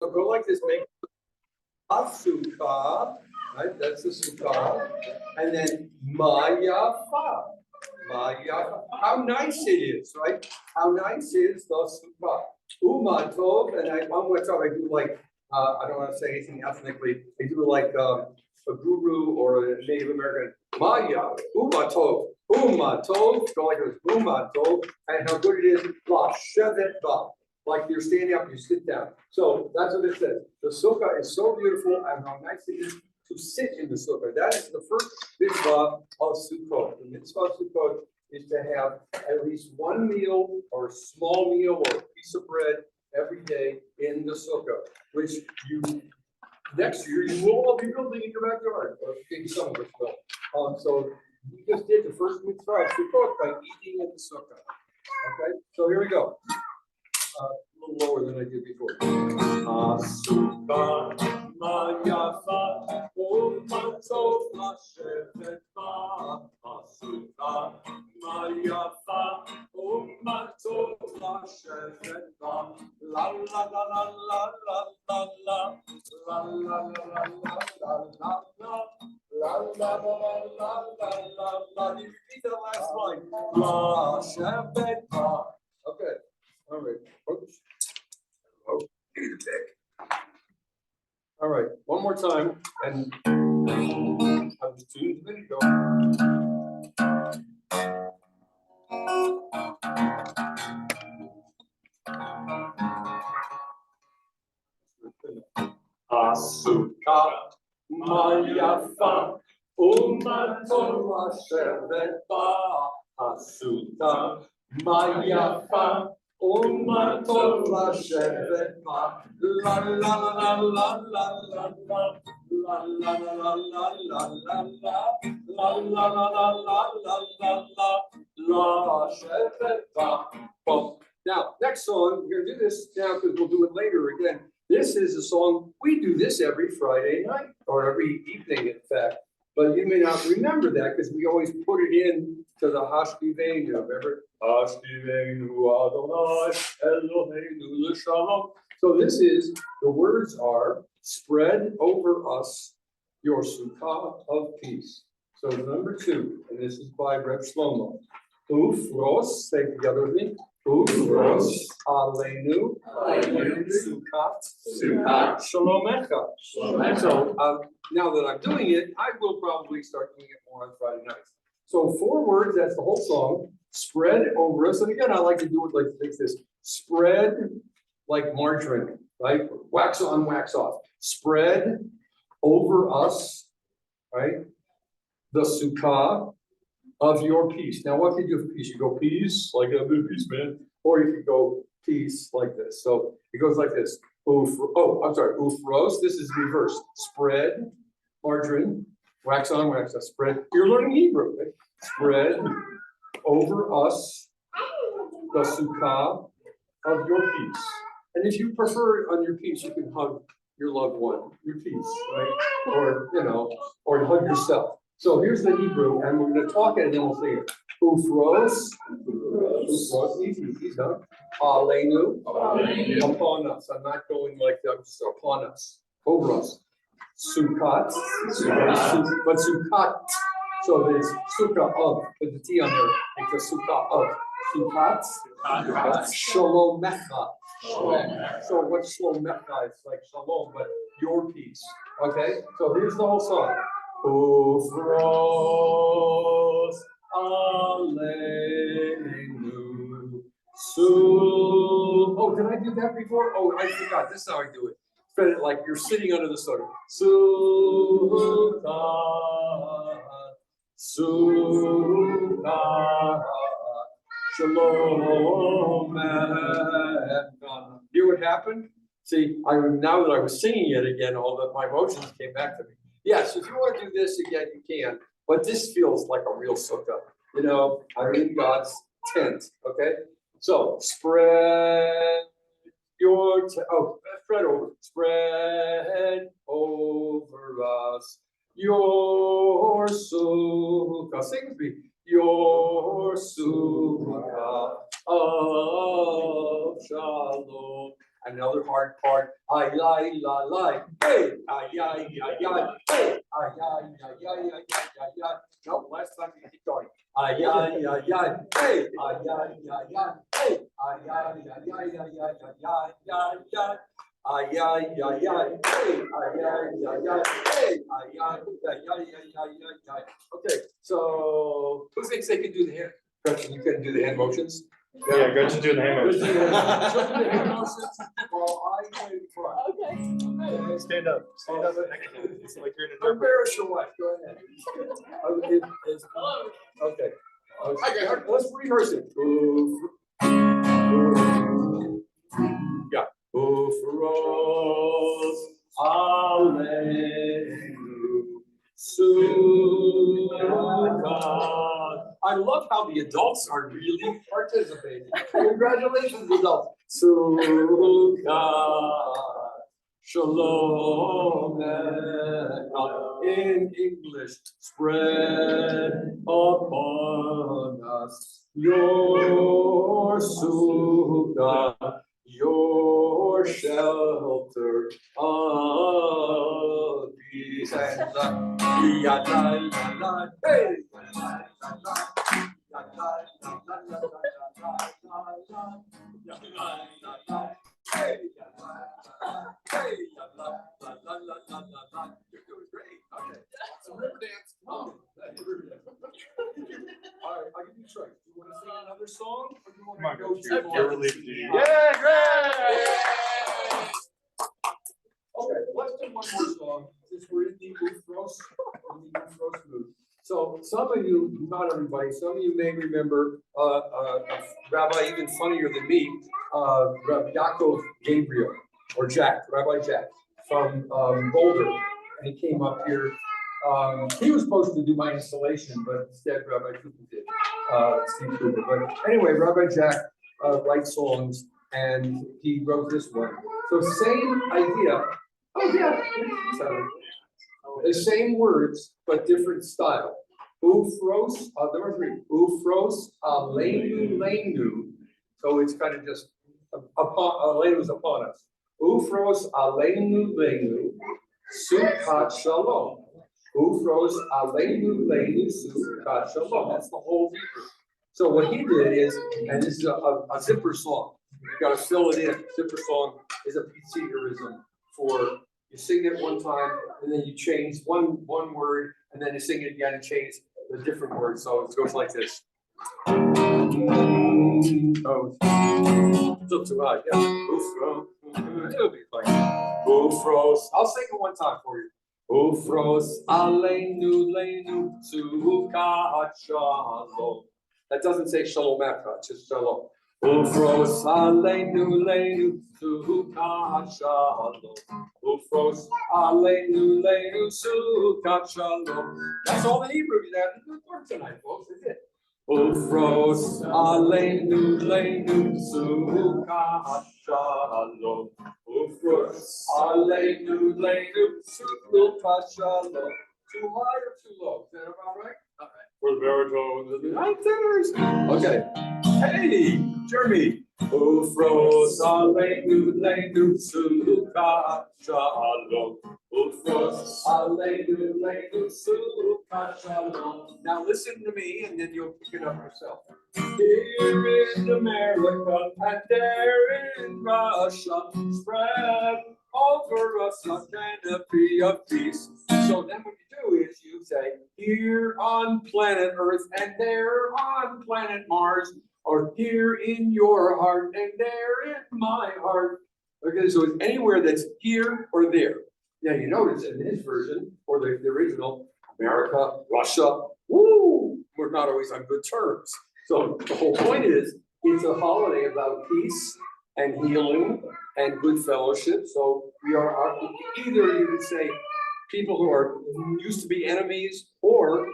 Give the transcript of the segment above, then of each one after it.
So go like this, make a sukkah, right? That's the sukkah. And then mayafa. Mayafa. How nice it is, right? How nice is the sukkah. Umatov, and on what's up, I do like, I don't want to say anything ethnically, I do like a guru or a Native American. Maya, umatov, umatov, go like this, umatov, and how good it is, la shevet ba. Like you're standing up, you sit down. So that's what it says. The sukkah is so beautiful, and how nice it is to sit in the sukkah. That is the first mitzvah of Sukkot. The mitzvah of Sukkot is to have at least one meal or small meal or a piece of bread every day in the sukkah, which you next year you will all be building in your backyard, or maybe some of us will. So we just did the first mitzvah of Sukkot by eating in the sukkah. Okay, so here we go. A little lower than I did before. Sukkah mayafa, umatov lashevet ba. Sukkah mayafa, umatov lashevet ba. La la la la la la la la la la la la la la. La la la la la la la. You repeat that last line. La shevet ba. Okay. All right. Oops. Oh, need a pick. All right. One more time, and I was tuned a minute ago. Sukkah mayafa, umatov lashevet ba. Sukkah mayafa, umatov lashevet ba. La la la la la la la la. La la la la la la la la. La la la la la la la la. Shevet ba. Well, now next song, we're gonna do this now because we'll do it later again. This is a song, we do this every Friday night, or every evening, in fact. But you may not remember that because we always put it in to the Hashkiveinu, remember? Hashkiveinu Adonai Eloheinu L'Shalom. So this is, the words are, spread over us your sukkah of peace. So number 2, and this is by Reb Shlomo. Ufros, say together with me. Ufros aleinu sukkot shalomecha. So now that I'm doing it, I will probably start doing it more on Friday nights. So 4 words, that's the whole song. Spread over us, and again, I like to do it like this. Spread like margarine, right? Wax on, wax off. Spread over us, right? The sukkah of your peace. Now, what can you do for peace? You go peace, like a good peace, man. Or you could go peace like this. So it goes like this. Ufros, this is reverse. Spread, margarine, wax on, wax off. Spread, you're learning Hebrew, right? Spread over us the sukkah of your peace. And if you prefer on your peace, you can hug your loved one, your peace, right? Or, or hug yourself. So here's the Hebrew, and we're going to talk it and then we'll say it. Ufros, easy, huh? Aleinu, upon us. I'm not going like that, just upon us, over us. Sukkot, but sukkot. So there's sukkah of, with the T on there, it's a sukkah of. Sukkot, shalomecha. So what's shalomecha? It's like shalom, but your peace. Okay, so here's the whole song. Ufros aleinu su. Oh, did I do that before? Oh, I forgot. This is how I do it. Spread it like you're sitting under the sun. Sukkah, shalom. Hear what happened? See, now that I was singing it again, all of my emotions came back to me. Yes, if you want to do this again, you can. But this feels like a real sukkah. I'm in God's tent. Okay? So spread your spread over us your sukkah. Sing with me. Your sukkah of shalom. Another hard part. I ay, la, la, hey, ay, ay, ay, ay, hey, ay, ay, ay, ay, ay, ay, ay. No, last time you keep going. Ay, ay, ay, ay, hey, ay, ay, ay, ay, hey, ay, ay, ay, ay, ay, ay, ay, ay, ay, ay. Ay, ay, ay, ay, hey, ay, ay, ay, ay, hey, ay, ay, ay, ay, ay, ay, ay. Okay, so who thinks they can do the hand? Gretchen, you can do the hand motions? Yeah, Gretchen doing the hand motions. Do the hand motions while I wait for it. Okay. Stand up. Stand up. It's like you're in a Embarrass your wife, go ahead. Okay. Okay, let's rehearse it. Yeah. Ufros Aleinu Sukkot. I love how the adults are really participating. Congratulations, adults. Sukkot Shalom in English, spread upon us your Sukkah, your shelter of peace and love. Ya la la la, hey, la la la la, la la la la la la la la la, la la la. Hey, la la la, hey, la la la la la la la. You're doing great. Okay. So river dance. Come on. All right, I'll give you a choice. Do you want to sing another song, or do you want to go to You're relieved to do. Yeah, great. Okay, let's do one more song. Since we're in the Ufros mood. So some of you, not everybody, some of you may remember a rabbi even funnier than me, Rabbi Yaakov Gabriel, or Jack, Rabbi Jack, from Boulder. And he came up here. He was supposed to do my installation, but instead Rabbi Cooper did, Steve Cooper. But anyway, Rabbi Jack writes songs, and he wrote this one. So same idea. Oh yeah, the same words, but different style. Ufros, number 3, Ufros Aleinu Leinu. So it's kind of just upon, Aleinu is upon us. Ufros Aleinu Leinu, Sukkot Shalom. Ufros Aleinu Leinu, Sukkot Shalom. That's the whole Hebrew. So what he did is, and this is a zipper song. You got to fill it in. Zipper song is a Pizzigerism for you sing it one time, and then you change one word, and then you sing it again and change the different word. So it goes like this. Oh, still too high. Yeah. Ufros. It'll be fine. Ufros. I'll sing it one time for you. Ufros Aleinu Leinu Sukkot Shalom. That doesn't say Shalom after, it's just Shalom. Ufros Aleinu Leinu Sukkot Shalom. Ufros Aleinu Leinu Sukkot Shalom. That's all the Hebrew you have to learn tonight, folks. That's it. Ufros Aleinu Leinu Sukkot Shalom. Ufros Aleinu Leinu Sukkot Shalom. Too high or too low? Is that about right? All right. For the baritones and the high tenors. Okay. Hey, Jeremy. Ufros Aleinu Leinu Sukkot Shalom. Ufros Aleinu Leinu Sukkot Shalom. Now listen to me, and then you'll pick it up yourself. Here in America and there in Russia, spread over us a canopy of peace. So then what you do is you say, here on planet Earth and there on planet Mars, or here in your heart and there in my heart. Okay, so it's anywhere that's here or there. Now you notice in his version, or the original, America, Russia, woo, we're not always on good terms. So the whole point is, it's a holiday about peace and healing and good fellowship. So we are either you could say people who are used to be enemies, or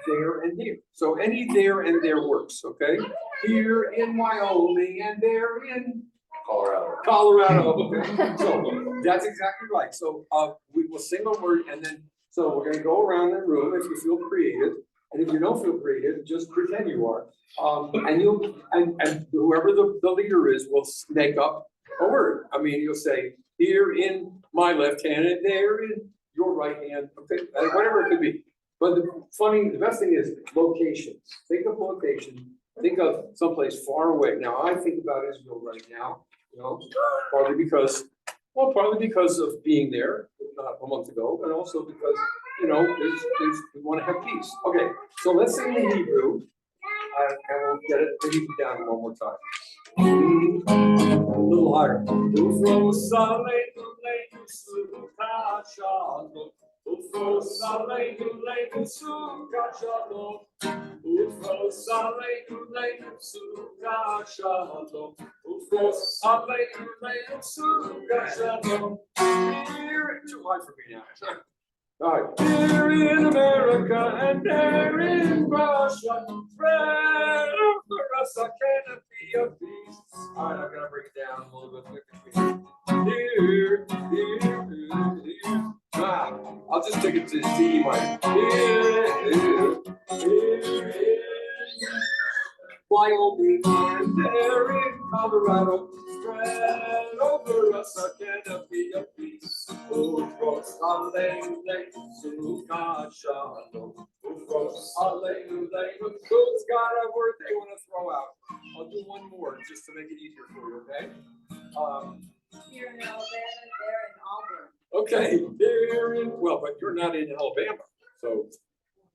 there and here. So any there and there works, okay? Here in Wyoming and there in Colorado. Okay. So that's exactly right. So we will sing a word, and then so we're gonna go around the room if you feel creative. And if you don't feel creative, just pretend you are. And you'll and whoever the leader is will make up a word. I mean, you'll say, here in my left hand and there in your right hand, okay, whatever it could be. But the best thing is locations. Think of location. Think of someplace far away. Now, I think about Israel right now, partly because of being there a month ago, and also because, we want to have peace. Okay, so let's sing the Hebrew, and we'll get it, the Hebrew down one more time. A little higher. Too high for me now. All right. Here in America and there in Russia, spread over us a canopy of peace. All right, I'm gonna break it down a little bit. Here. I'll just take it to D minor. Here. Wyoming and there in Colorado, spread over us a canopy of peace. Ufros Alleluia, Sukkot Shabbat. Ufros Alleluia. Who's got a word they want to throw out? I'll do one more just to make it easier for you, okay? Here in Alabama, there in Auburn. Okay, but you're not in Alabama, so.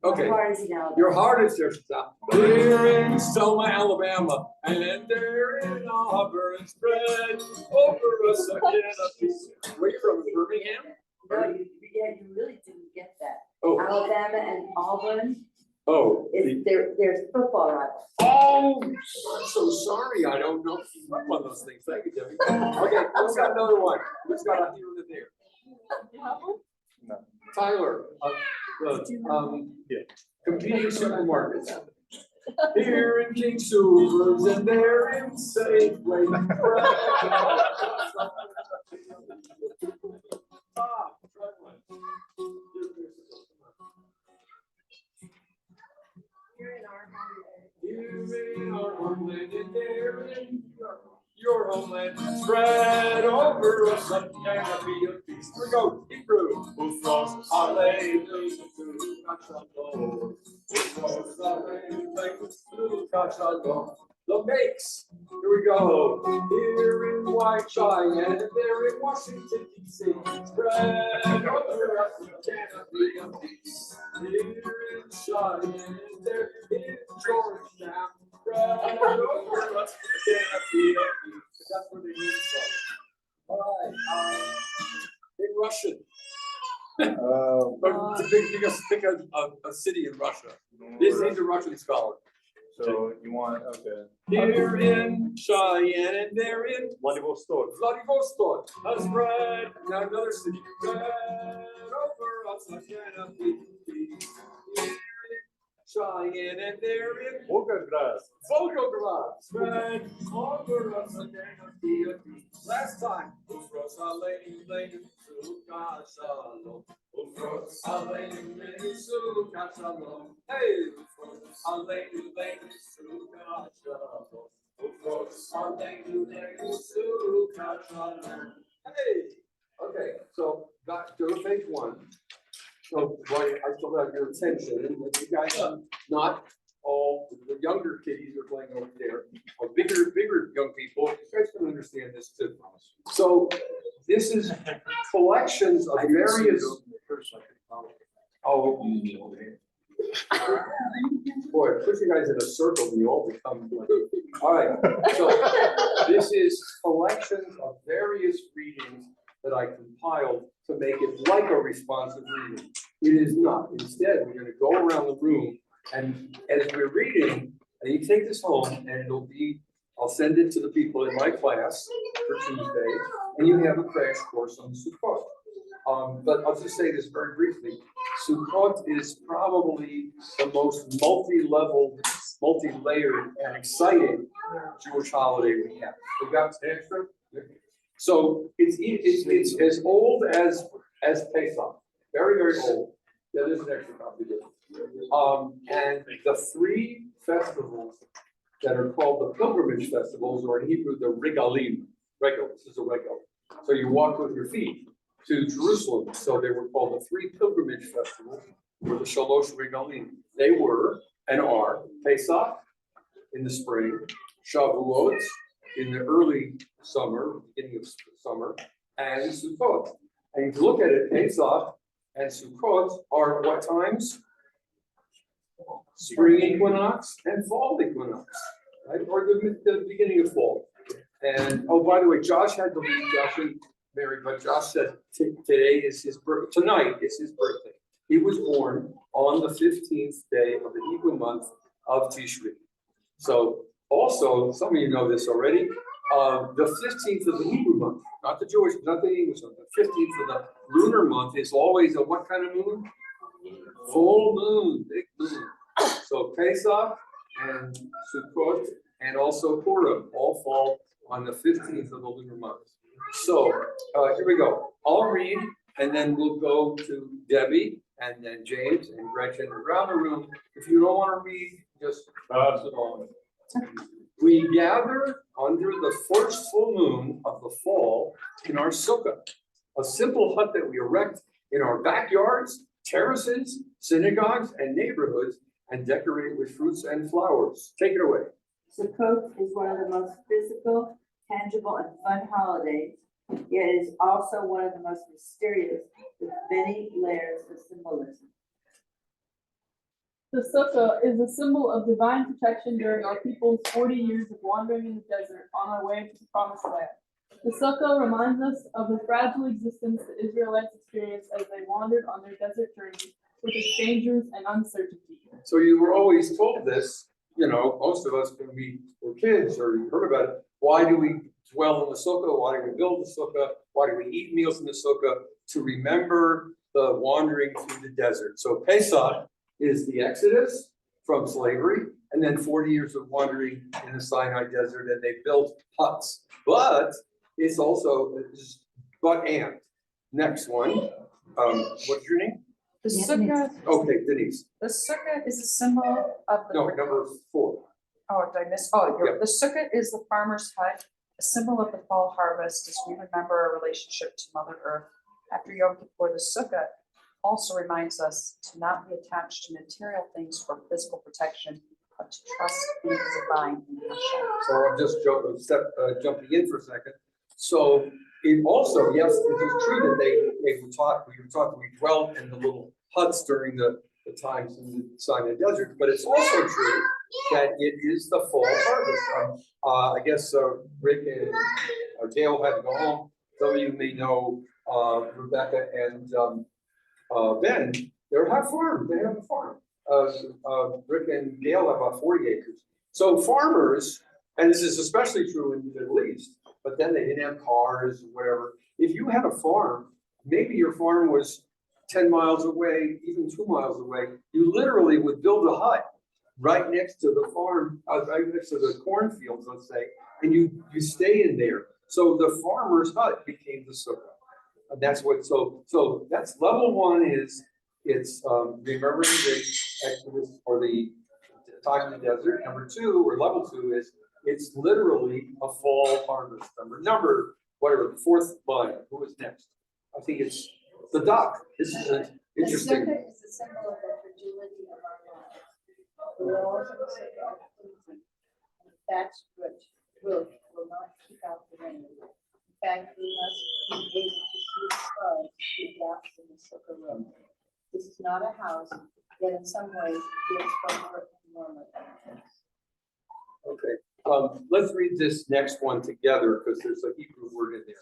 Okay, My heart is in Alabama. your heart is there. Stop. Here in Selma, Alabama, and there in Auburn, spread over us a canopy. Where you from? Birmingham? No, you really didn't get that. Oh. Alabama and Auburn, Oh. there's football rivals. Oh, I'm so sorry. I don't know if you up on those things. Thank you, Debbie. Okay, who's got another one? Who's got a here and there? No. Tyler, Yeah. competing supermarkets. Here in King Soopers and there in Safeway. Here in our homeland. Here in our homeland and there in your homeland, spread over us a canopy of peace. Here we go, Hebrew. Ufros Alleluia, Sukkot Shabbat. Ufros Alleluia, Sukkot Shabbat. The makes. Here we go. Here in White Cheyenne and there in Washington, D.C. Spread over us a canopy of peace. Here in Cheyenne and there in Georgetown. Spread over us a canopy of peace. That's where they use it from. All right. In Russian. Pick a city in Russia. He's a Russian scholar. So you want, okay. Here in Cheyenne and there in Vladivostok. Vladivostok. That's right. Now another city. Spread over us a canopy of peace. Here in Cheyenne and there in Volgograd. Volgograd. Spread over us a canopy of peace. Last time. Ufros Alleluia, Sukkot Shalom. Ufros Alleluia, Sukkot Shalom. Hey, Ufros Alleluia, Sukkot Shalom. Ufros Alleluia, Sukkot Shalom. Hey. Okay, so back to page one. So I still have your attention, and you guys are not all the younger kiddies are playing over there, or bigger young people. You guys can understand this too. So this is collections of various. Oh, boy, put you guys in a circle, and you all become. All right, so this is collections of various readings that I compiled to make it like a responsive reading. It is not. Instead, we're going to go around the room, and as we're reading, and you take this home, and it'll be, I'll send it to the people in my class for Tuesday, and you have a crash course on Sukkot. But I'll just say this very briefly. Sukkot is probably the most multi-level, multi-layered, and exciting Jewish holiday we have. We got extra. So it's as old as Pesach, very, very old. Yeah, there's an extra copy there. And the three festivals that are called the pilgrimage festivals, or in Hebrew, the regalim. Regel, this is a regel. So you walked with your feet to Jerusalem. So they were called the three pilgrimage festivals, or the Shalosh Regalim. They were and are Pesach in the spring, Shavuot in the early summer, beginning of summer, and Sukkot. And if you look at it, Pesach and Sukkot are what times? Spring equinox and fall equinox, right? Or the beginning of fall. And oh, by the way, Josh had to leave, Josh and Mary, but Josh said today is his birth. Tonight is his birthday. He was born on the 15th day of the Hebrew month of Tishri. So also, some of you know this already. The 15th of the Hebrew month, not the Jewish, not the English month. The 15th of the lunar month is always a what kind of moon? Full moon, big moon. So Pesach and Sukkot and also Purim all fall on the 15th of the lunar month. So here we go. I'll read and then we'll go to Debbie and then James and Gretchen around the room. If you don't want to read, just pass it on. We gather under the first full moon of the fall in our sukkah, a simple hut that we erect in our backyards, terraces, synagogues, and neighborhoods, and decorate with fruits and flowers. Take it away. Sukkot is one of the most physical, tangible, and fun holidays, yet it is also one of the most mysterious, with many layers of symbolism. The sukkah is a symbol of divine protection during our people's 40 years of wandering in the desert on our way to the promised land. The sukkah reminds us of the fragile existence the Israelites experienced as they wandered on their desert journey with its dangers and uncertainty. So you were always told this, you know, most of us when we were kids or you heard about it. Why do we dwell in the sukkah? Why do we build the sukkah? Why do we eat meals in the sukkah? To remember the wandering through the desert. So Pesach is the Exodus from slavery, and then 40 years of wandering in the Sinai desert, and they built huts. But it's also, next one, what's your name? The sukkah, Okay, Denise. the sukkah is a symbol of the. No, number 4. Oh, did I miss? Oh, the sukkah is the farmer's hut, a symbol of the fall harvest as we remember our relationship to Mother Earth. After Yom Kippur, the sukkah also reminds us to not be attached to material things for physical protection, but to trust in the divine in Hashem. So I'm just jumping in for a second. So it also, yes, it is true that we were taught that we dwelt in the little huts during the times in the Sinai desert, but it's also true that it is the fall harvest. I guess Rick and Gail had to go home. Some of you may know Rebecca and Ben. They have farm. They have a farm. Rick and Gail have about 40 acres. So farmers, and this is especially true in the Middle East, but then they didn't have cars or whatever. If you had a farm, maybe your farm was 10 miles away, even 2 miles away, you literally would build a hut right next to the farm, right next to the cornfields, let's say, and you stay in there. So the farmer's hut became the sukkah. And that's what, so that's level 1 is, it's remembering the Exodus or the time in the desert. Number 2, or level 2 is, it's literally a fall harvest. Number, whatever, the 4th line, who is next? I think it's the duck. This is interesting. The sukkah is a symbol of the fragility of our lives. The walls of the sukkah are flimsy, and thatched roof will not keep out the rain. In fact, we must be able to see the stars through gaps in the sukkah roof. This is not a house, yet in some ways feels firmer and warmer than this. Okay. Let's read this next one together because there's a Hebrew word in there.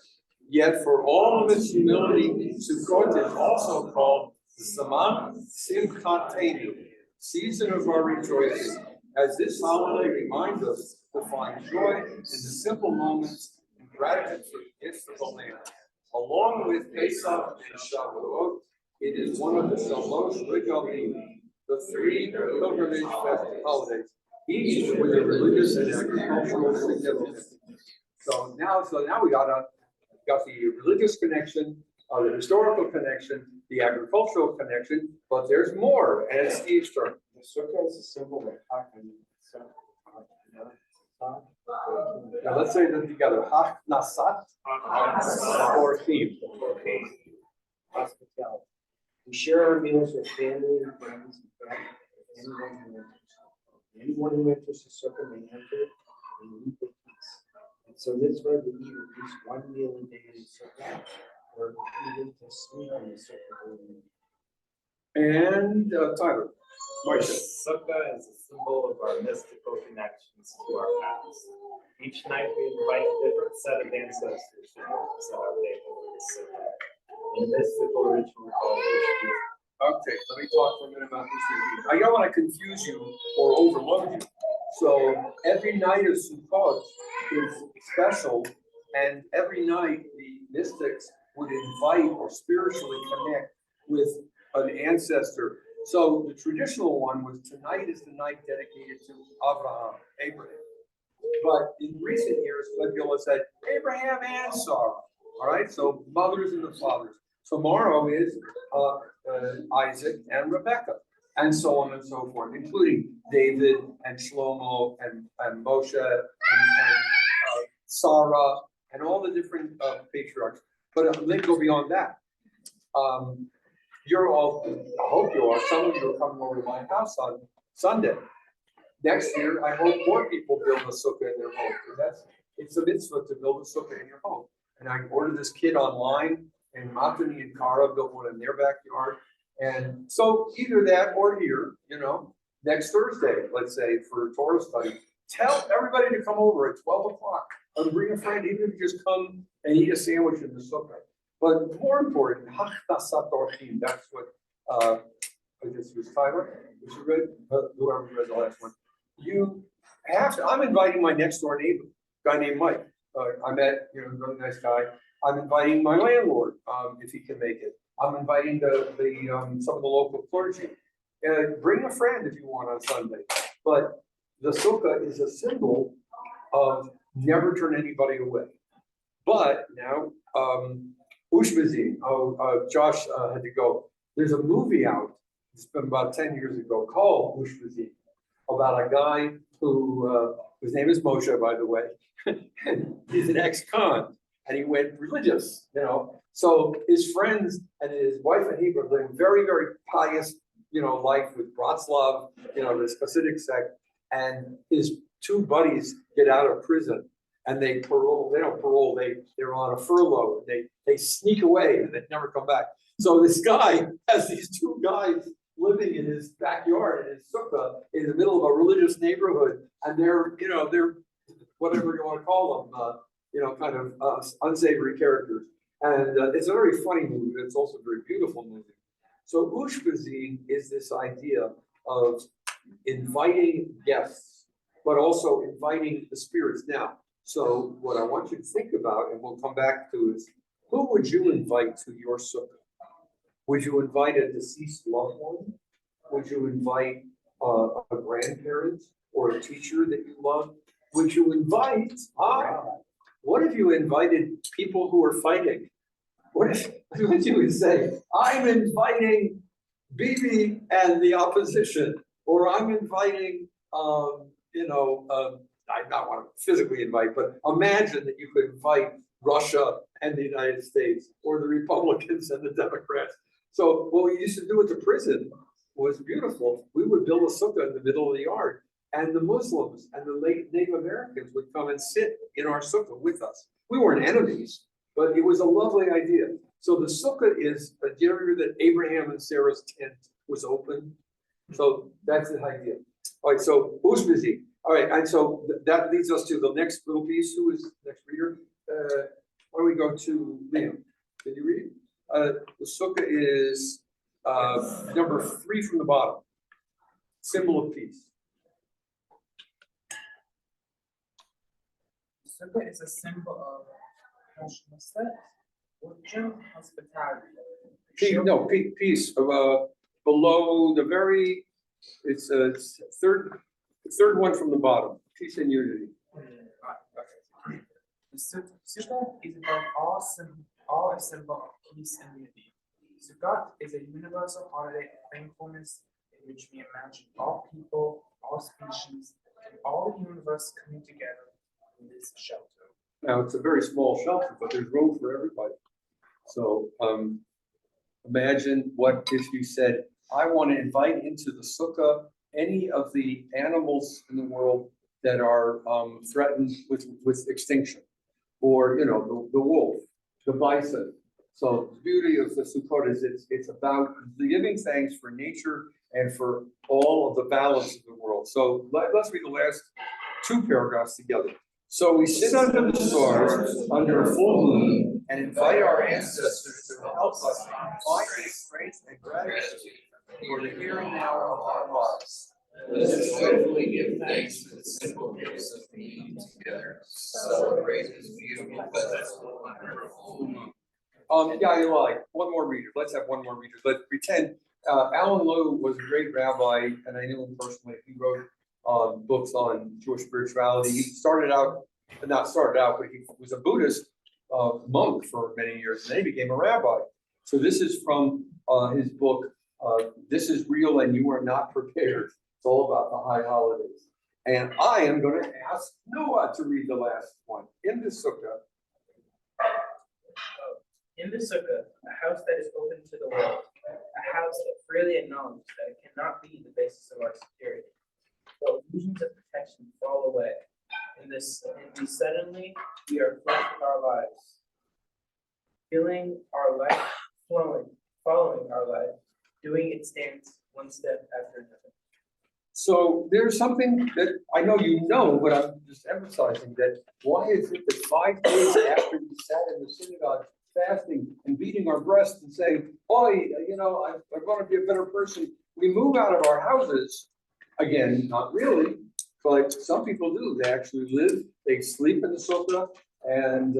Yet for all of its humility, Sukkot is also called the Saman Simchatenu, season of our rejoicing, as this holiday reminds us to find joy in the simple moments and gratitude for the gifts of the land. Along with Pesach and Shavuot, it is one of the Shalosh Regalim, the 3 pilgrimage holidays, each with a religious and agricultural significance. So now we got the religious connection, the historical connection, the agricultural connection, but there's more, and it's Steve's turn. The sukkah is a symbol of Now let's say them together. Hachnasat orchim. Hospitality. We share our meals with family and friends and anyone who enters. Anyone who enters the sukkah may enter and eat the peace. And so mitzvah to eat at least one meal a day in the sukkah, or even to sleep in the sukkah. And Tyler, Marcia. Sukkah is a symbol of our mystical connections to our past. Each night we invite a different set of ancestors to help us at our table with the sukkah. A mystical ritual called Ushbu. Okay, let me talk for a minute about this. I don't want to confuse you or overload you. So every night of Sukkot is special, and every night the mystics would invite or spiritually connect with an ancestor. So the traditional one was tonight is the night dedicated to Abraham. But in recent years, Fabiola said Abraham and Sarah. All right, so mothers and the fathers. Tomorrow is Isaac and Rebecca, and so on and so forth, including David and Shlomo and Moshe and Sarah and all the different patriarchs. But let's go beyond that. You're all, I hope you are, some of you are coming over to my house on Sunday. Next year, I hope more people build a sukkah in their home, because it's a mitzvah to build a sukkah in your home. And I ordered this kit online, and Matani and Kara built one in their backyard. And so either that or here, next Thursday, let's say, for Torah study, tell everybody to come over at 12 o'clock and bring a friend, even if you just come and eat a sandwich in the sukkah. But more important, hachnasat orchim, that's what I just was Tyler, which you read, whoever read the last one. You have to, I'm inviting my next door neighbor, a guy named Mike. I met, really nice guy. I'm inviting my landlord, if he can make it. I'm inviting some of the local clergy. Bring a friend if you want on Sunday. But the sukkah is a symbol of never turn anybody away. But now, Ushmazin, Josh had to go. There's a movie out, it's been about 10 years ago, called Ushmazin, about a guy who, his name is Moshe, by the way. He's an ex-con, and he went religious, So his friends and his wife and he were living very, very pious, life with Bratslav, this Hasidic sect. And his two buddies get out of prison, and they don't parole, they're on a furlough. They sneak away and they never come back. So this guy has these two guys living in his backyard in his sukkah in the middle of a religious neighborhood, and they're whatever you want to call them, kind of unsavory characters. And it's a very funny movie, but it's also a very beautiful movie. So Ushpazin is this idea of inviting guests, but also inviting the spirits. Now, so what I want you to think about, and we'll come back to, is who would you invite to your sukkah? Would you invite a deceased loved one? Would you invite a grandparent or a teacher that you love? Would you invite, what if you invited people who are fighting? What if you would say, I'm inviting Bibi and the opposition, or I'm inviting, I not want to physically invite, but imagine that you could invite Russia and the United States, or the Republicans and the Democrats. So what we used to do at the prison was beautiful. We would build a sukkah in the middle of the yard, and the Muslims and the late Native Americans would come and sit in our sukkah with us. We weren't enemies, but it was a lovely idea. So the sukkah is, do you remember that Abraham and Sarah's tent was open? So that's the idea. All right, so who's busy? All right, and so that leads us to the next little piece. Who is the next reader? Why don't we go to Liam? Did you read it? The sukkah is number 3 from the bottom. Symbol of peace. Sukkah is a symbol of hospitality. Peace. Below the very, it's third one from the bottom. Peace and unity. The Sukkah is above all a symbol of peace and unity. Sukkot is a universal holiday of thankfulness in which we imagine all people, all species, and all the universe coming together is a shelter. Now, it's a very small shelter, but there's room for everybody. So, imagine what if you said, I want to invite into the sukkah any of the animals in the world that are threatened with extinction, or the wolf, the bison. So the beauty of the Sukkot is it's about giving thanks for nature and for all of the balance of the world. So let's read the last two paragraphs together. So we sit under the stars under a full moon and invite our ancestors to help us find strength and gratitude for the here and now of our lives. Let us joyfully give thanks for the simple gifts of being together. Celebrate this beautiful festival under a full moon. Yeah, you're right. One more reader. Let's have one more reader. Let's pretend Alan Lowe was a great rabbi, and I knew him personally. He wrote books on Jewish spirituality. He not started out, but he was a Buddhist monk for many years, and then he became a rabbi. So this is from his book, This is Real and You Are Not Prepared. It's all about the high holidays. And I am going to ask Noah to read the last one. In the sukkah. In the sukkah, a house that is open to the world, a house that freely acknowledges that it cannot be the basis of our security. The illusions of protection fall away. In suddenly, we are flushed with our lives, feeling our life flowing, following our life, doing its dance one step after another. So there's something that I know but I'm just emphasizing that why is it that 5 days after we sat in the synagogue fasting and beating our breasts and saying, boy, I'm going to be a better person, we move out of our houses, again, not really, but some people do. They actually live, they sleep in the sukkah, and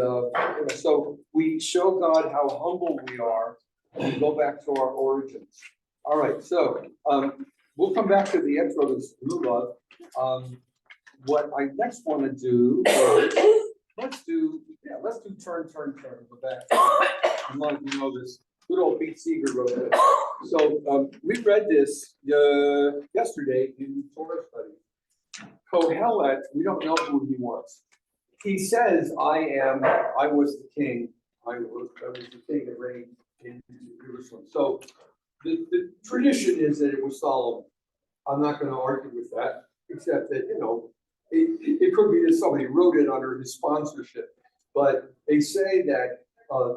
so we show God how humble we are and go back to our origins. All right, so we'll come back to the intro to Lulav. What I next want to do is let's do turn. Go back. I want you to know this. Good old Pete Seeger wrote it. So we read this yesterday in Torah study. Kohelet, we don't know who he was. He says, I was the king. I was the king that reigned in Jerusalem. So the tradition is that it was Solomon. I'm not going to argue with that, except that, it could be that somebody wrote it under his sponsorship. But they say that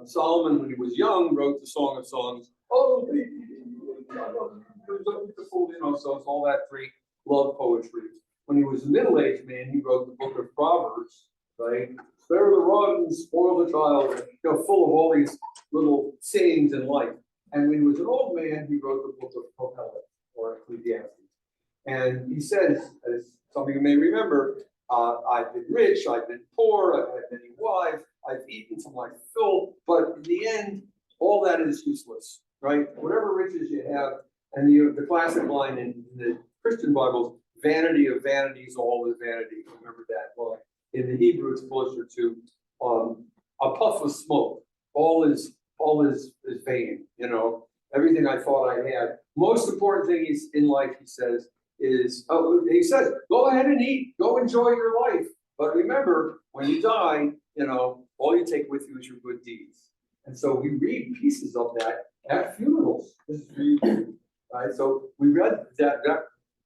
Solomon, when he was young, wrote the Song of Songs. Oh, beautiful, songs, all that great love poetry. When he was a middle-aged man, he wrote the book of Proverbs, right? Spare the rod and spoil the child, full of all these little sayings in life. And when he was an old man, he wrote the book of Kohelet, or Ecclesiastes. And he says, as some of you may remember, I've been rich, I've been poor, I've had many wives, I've eaten to my fill, but in the end, all that is useless, right? Whatever riches you have, and the classic line in the Christian Bibles, vanity of vanities, all is vanity. Remember that line. In the Hebrew, it's closer to a puff of smoke. All is vain, everything I thought I had. Most important thing is in life, he says, go ahead and eat, go enjoy your life. But remember, when you die, all you take with you is your good deeds. And so we read pieces of that at funerals. This is really good, right? So we read that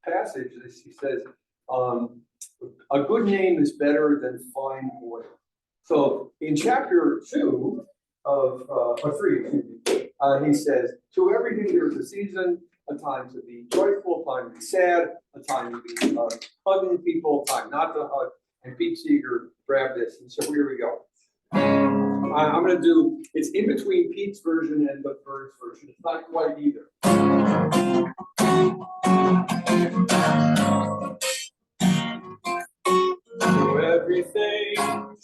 passage. He says, a good name is better than fine oil. So in chapter 2 of 3, he says, to everything there is a season, a time to be joyful, a time to be sad, a time to be hugging people, a time not to hug. And Pete Seeger grabbed this, and so here we go. I'm going to do, it's in between Pete's version and the Bird's version. It's not quite either. To everything,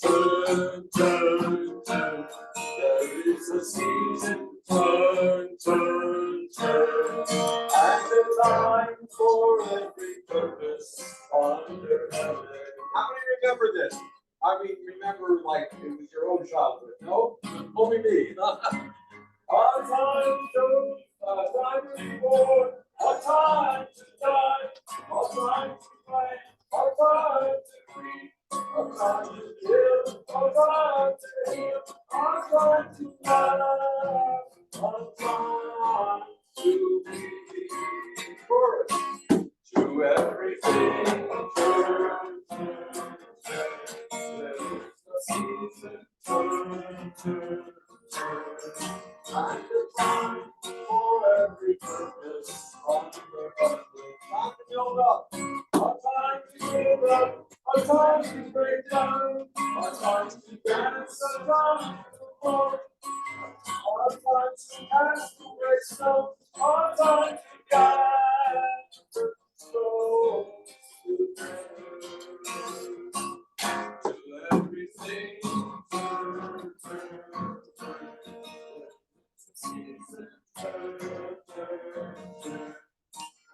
turn. There is a season, turn. And a time for every purpose under heaven. How many remember this? I mean, remember like it was your own childhood. No? Only me. A time to be born, a time to die, a time to play, a time to grieve, a time to time to be first to everything. The season turn. And the time for every purpose under heaven. Time to build up, a time to build up, a time to break down, a time to dance, a time to walk, a time to cast away stone, a time to gather souls till everything season turn.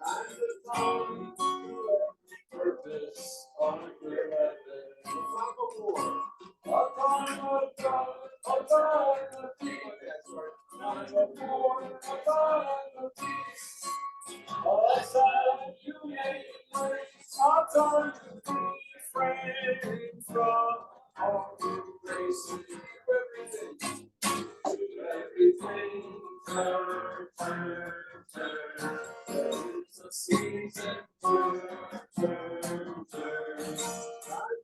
And the time to every purpose under heaven. A time of war, a time of God, a time of peace. A time of war, a time of peace. A time to make grace, a time to be free from all grace to everything. To everything, turn. There's a season, turn. And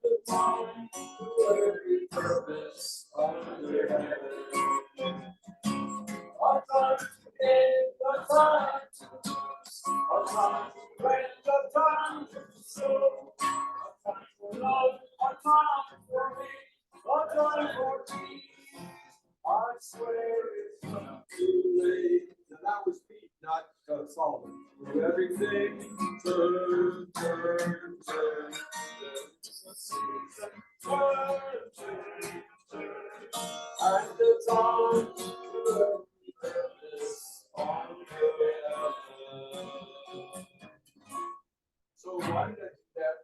the time to every purpose under heaven. A time to give, a time to lose, a time to rent, a time to sow, a time for love, a time for me, a time for peace. I swear it's not too late. Now that was Pete, not Solomon. Through everything, turn. There's a season, turn. And the time to every purpose under heaven. So why did I do that?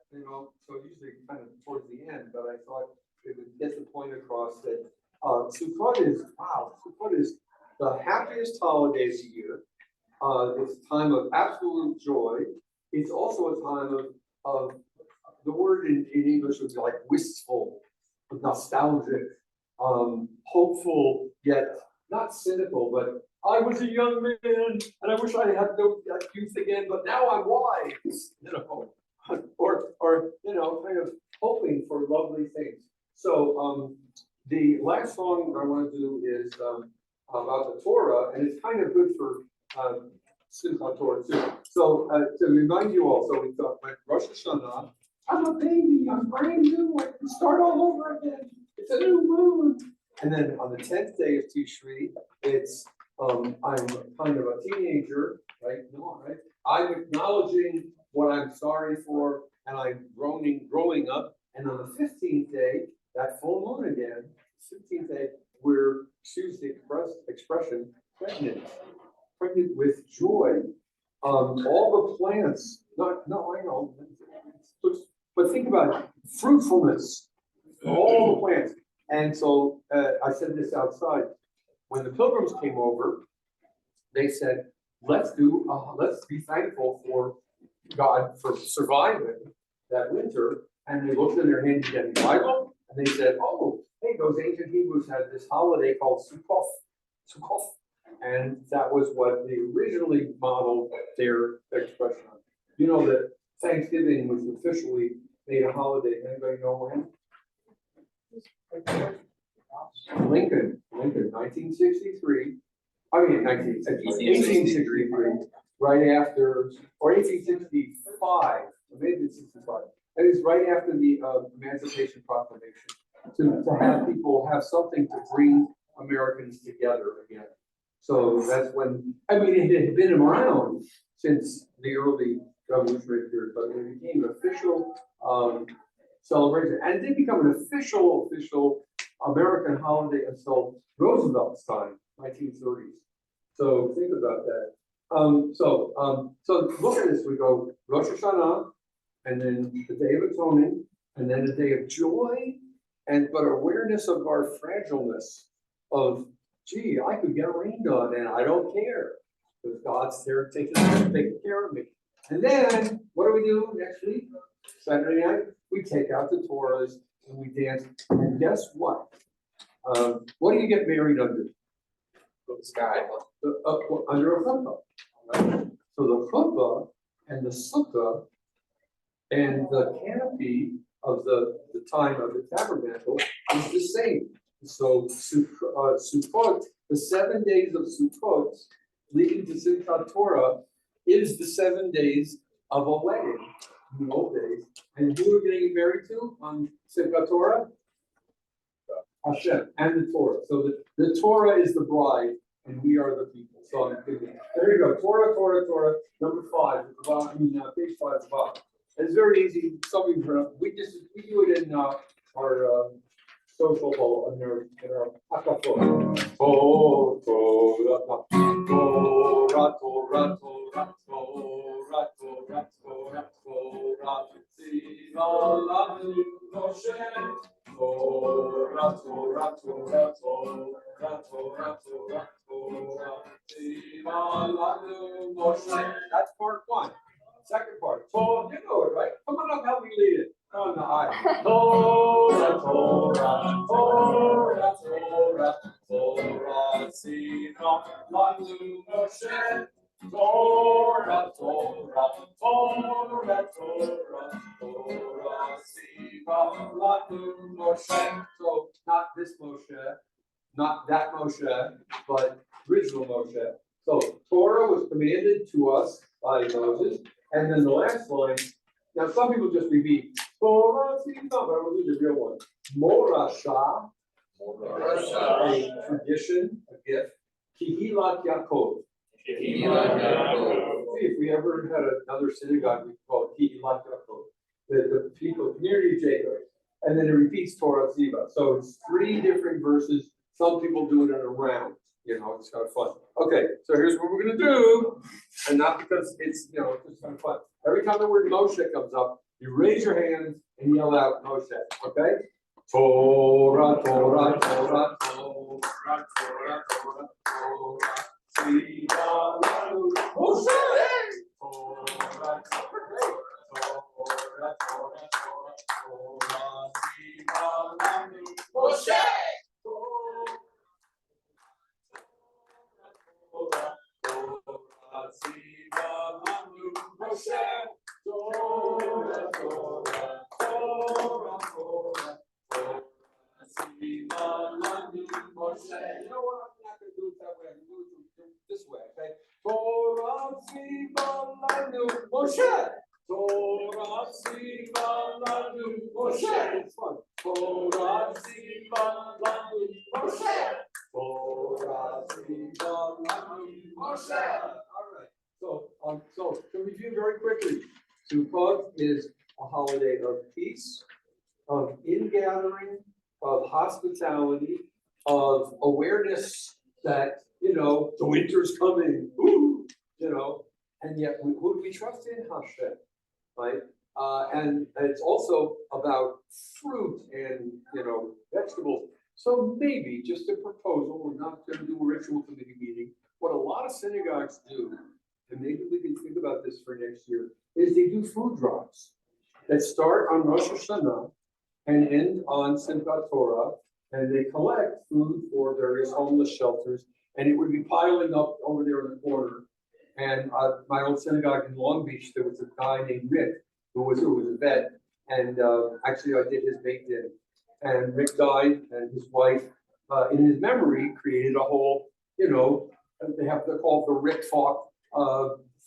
So usually kind of towards the end, but I thought it would get the point across that Sukkot is the happiest holiday of the year. It's a time of absolute joy. It's also a time of the word in English would be like wistful, nostalgic, hopeful, yet not cynical, but I was a young man and I wish I had that youth again, but now I'm wise, or kind of hoping for lovely things. So the last song I want to do is about the Torah, and it's kind of good for Simchat Torah too. So to remind you all, so we thought Rosh Hashanah, I'm a baby, I'm brand new, I can start all over again. It's a new moon. And then on the 10th day of Tishri, it's I'm kind of a teenager, right? No, right? I'm acknowledging what I'm sorry for, and I'm growing up. And on the 15th day, that full moon again, 15th day, we're, excuse the expression, pregnant with joy. All the plants, I know, but think about it, fruitfulness, all the plants. And so I said this outside. When the pilgrims came over, they said, let's be thankful for God for surviving that winter. And they looked in their hands again, the Bible, and they said, oh, hey, those ancient Hebrews had this holiday called Sukkot. And that was what they originally modeled their expression on. You know that Thanksgiving was officially made a holiday. Anybody know when? Lincoln, 1963. 1863, right after, or 1865, maybe it's 65. It is right after the Emancipation Proclamation, to have people have something to bring Americans together again. So that's when, it had been around since the early revolutionary period, but it became an official celebration, and it did become an official American holiday until Roosevelt's time, 1930s. So think about that. So look at this. We go Rosh Hashanah, and then the Day of Atonement, and then the Day of Joy, but awareness of our fragileness of, gee, I could get rained on and I don't care because God's there taking care of me. And then what do next week? Saturday night, we take out the Torahs and we dance. And guess what? What do you get married under? the sky, under a chuppah, right? So the chuppah and the sukkah and the canopy of the time of the tabernacle is the same. So Sukkot, the 7 days of Sukkot leading to Simchat Torah is the 7 days of a wedding in the old days. And who are we getting married to on Simchat Torah? Hashem and the Torah. So the Torah is the bride and we are the people. So I'm thinking, there you go, Torah, number 5, page 5 at the bottom. It's very easy. Some of you, we do it in our social hall in our akafot. Oh, Torah, Torah, Torah, Torah, Torah, Torah, Torah, Torah, Tzivah Moshe. Torah, Torah, Torah, Torah, Torah, Torah, Torah, Tzivah Moshe. That's part 1. Second part, Torah, you know it, right? Come on up, help me lead it. On the eye. Torah, Torah, Torah, Torah, Torah, Tzivah Moshe. Torah, Torah, Torah, Torah, Torah, Tzivah Moshe. So not this Moshe, not that Moshe, but original Moshe. So Torah was commanded to us by Moses. And then the last line, now some people just repeat, Torah, but I will do the real one. Morasha, a tradition, a gift. Kihilat Yaakov. See, if we ever had another synagogue, we call it Kihilat Yaakov. The people, community of Jacob. And then it repeats Torah Ziva. So it's 3 different verses. Some people do it in a round. You know, it's kind of fun. Okay, so here's what we're gonna do, and not because it's, you know, it's just kind of fun. Every time the word Moshe comes up, you raise your hands and yell out Moshe. Okay? Torah, Torah, Torah, Torah, Torah, Torah, Torah, Tzivah Moshe. Torah, Torah, Torah, Torah, Torah, Tzivah Moshe. You know what? I'm not going to do it that way. I'm going to do it this way, okay? Torah Tzivah Lanu Moshe. Torah Tzivah Lanu Moshe. It's fun. Torah Tzivah Lanu Moshe. Torah Tzivah Lanu Moshe. All right. So to review very quickly, Sukkot is a holiday of peace, of ingathering, of hospitality, of awareness that, you know, the winter's coming, ooh, you know, and yet who do we trust in? Hashem, right? And it's also about fruit and, you know, vegetables. So maybe just a proposal, we're not going to do a ritual committee meeting. What a lot of synagogues do, and maybe we can think about this for next year, is they do food drives that start on Rosh Hashanah and end on Simchat Torah, and they collect food for various homeless shelters, and it would be piling up over there in the corner. And my old synagogue in Long Beach, there was a guy named Rick who was a vet, and actually I did his bake din. And Rick died, and his wife, in his memory, created a whole, you know, they're called the Rick Falk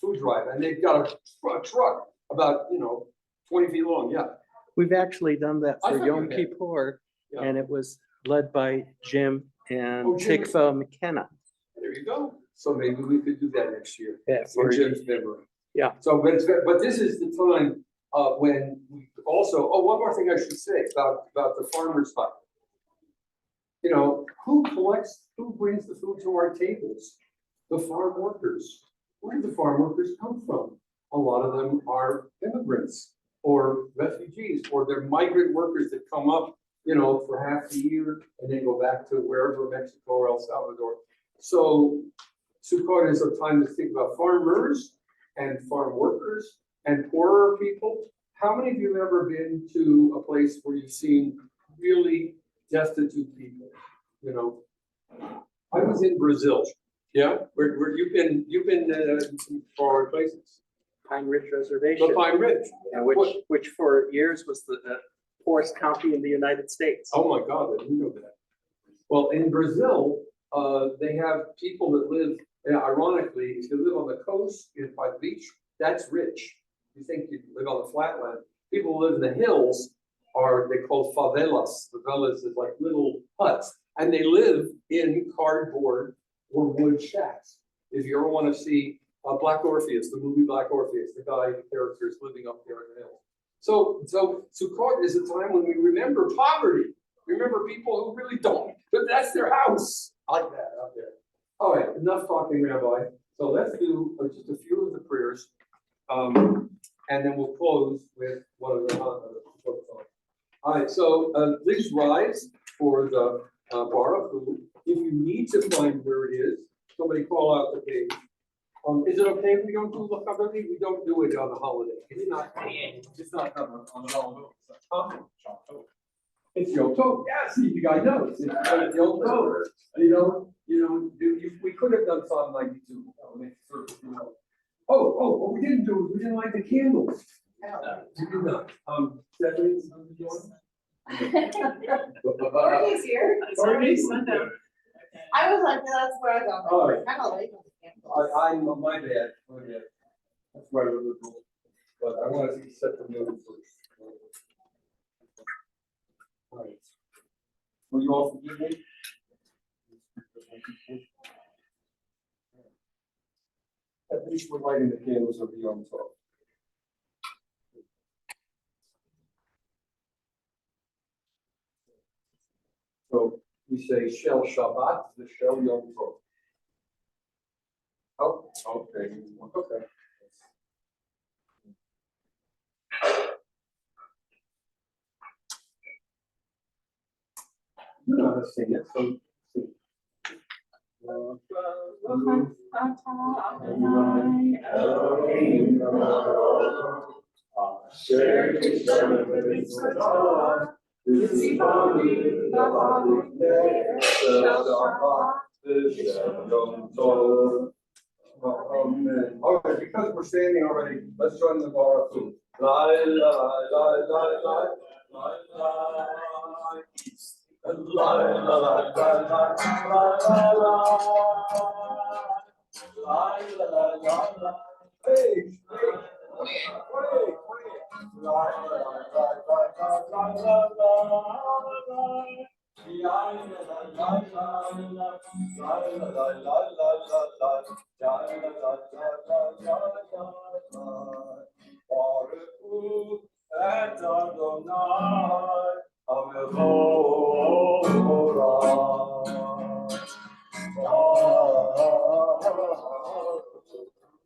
food drive, and they've got a truck about, you know, 20 feet long. Yeah. We've actually done that I for thought Yom you had. Kippur, Yeah. and it was led by Jim and Oh, Jim. Tikva McKenna. There you go. So maybe we could do that next year. Yeah, For Jim's memory. Yeah. So, but this is the time when we also, one more thing I should say about the farmer's hut. You know, who brings the food to our tables? The farm workers. Where do the farm workers come from? A lot of them are immigrants or refugees, or they're migrant workers that come up, you know, for half the year and then go back to wherever, Mexico or El Salvador. So Sukkot is a time to think about farmers and farm workers and poorer people. How many of you have ever been to a place where you've seen really destitute people? You know, I was in Brazil. Yeah, where you've been in some far places. Pine Ridge Reservation. The Pine Ridge. Yeah, which for years was the poorest county in the United States. Oh my God, I didn't know that. Well, in Brazil, they have people that live, ironically, if you live on the coast by the beach, that's rich. You think you live on the flatland. People who live in the hills they call favelas. Favelas is like little huts, and they live in cardboard or wood shacks. If you ever want to see Black Orpheus, the movie Black Orpheus, the character is living up there in the hills. So Sukkot is a time when we remember poverty. Remember people who really don't, but that's their house. I like that out there. All right, enough talking, Rabbi. So let's do just a few of the prayers, and then we'll close with one of the Sukkot songs. All right, so please rise for the Baruch Hu. If you need to find where it is, somebody call out the page. Is it okay if we don't do the Chaveli? We don't do it on a holiday. It's not on a holiday. Huh? It's Yom Tov. Yeah, see, you guys know it's Yom Tov. We could have done Psalm 92. What we didn't do is we didn't light the candles. We did not. Stephanie, something you want? Courtney's here. Courtney? I was like, that's where I go. All right. Kind of late. I'm my bad. That's why we're liberal. But I want to set the mood first. All right. Will you all forgive me? At least we're lighting the candles of the Yom Tov. So we say Shel Shabbat, the Shel Yom Tov. Oh, okay. Okay. You know how to sing it, so sing. Amen. All right, because we're standing already, let's join the Baruch Hu. La la la la la la la la. La la la la la la la la la. Hey, la la la la la la.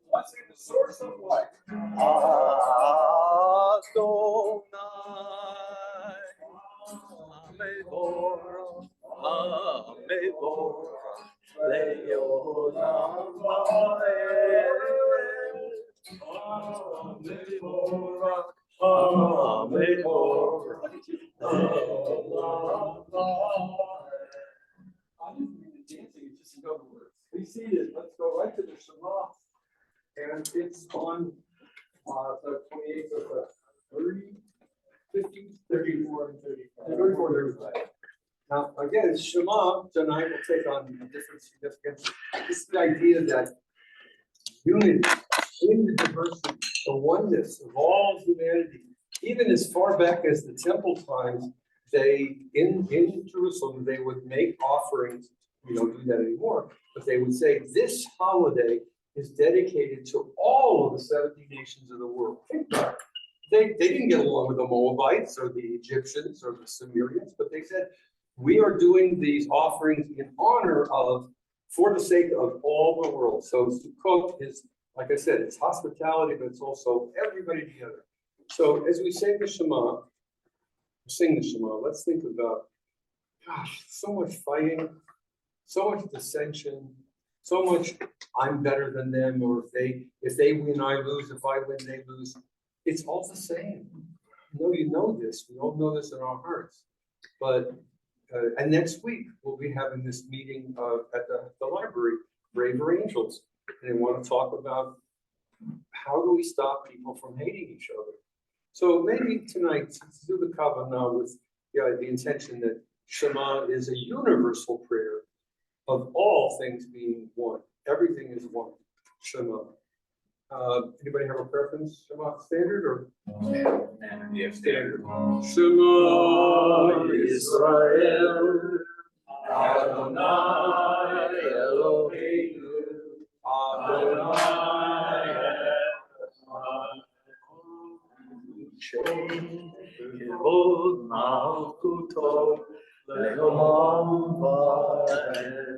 What's in the source of life? Just in other words. Be seated. Let's go right to the Shema. And it's on the 28th of 30, 50, 34, and 35. 34, 35. Now, again, Shema tonight will take on a different significance. It's the idea that unity in the diversity, the oneness of all humanity, even as far back as the temple times, they in Jerusalem they would make offerings. We don't do that anymore, but they would say this holiday is dedicated to all of the 70 nations of the world. They didn't get along with the Moabites or the Egyptians or the Sumerians, but they said, we are doing these offerings in honor of, for the sake of all the world. So Sukkot is, like I said, it's hospitality, but it's also everybody together. So as we say the Shema, sing the Shema, let's think about, gosh, so much fighting, so much dissension, so much I'm better than them, or if they win, I lose, if I win, they lose. It's all the same. You know this. We all know this in our hearts. But And next week, we'll be having this meeting at the library, Braver Angels. And they want to talk about how do we stop people from hating each other. So maybe tonight, to do the Kavanah with the intention that Shema is a universal prayer of all things being one. Everything is one. Shema. Anybody have a preference? Shema standard or? Yeah, standard. Shema Israel, Adonai Eloheinu, Adonai Kevod malchuto le'olam va'ed.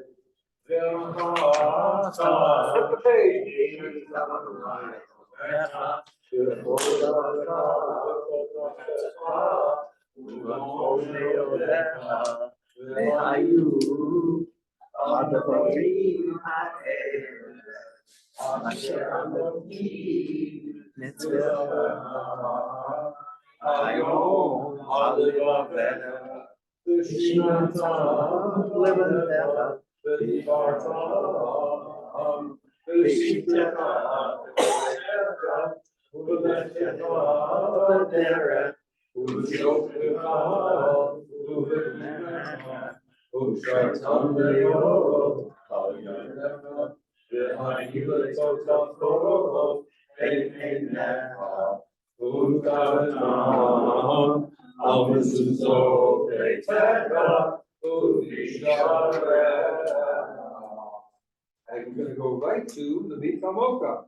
And we're gonna go right to the Mikamoka.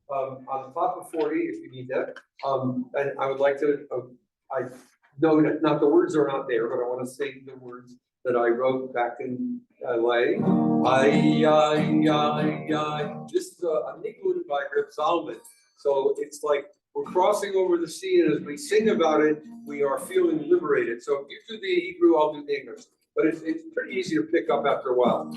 On the top of 40, if you need that. And I would like to, I know that not the words are not there, but I want to sing the words that I wrote back in LA. This is a nigun by Reb Zalman. So it's like we're crossing over the sea, and as we sing about it, we are feeling liberated. So you do the Hebrew, I'll do the English. But it's pretty easy to pick up after a while.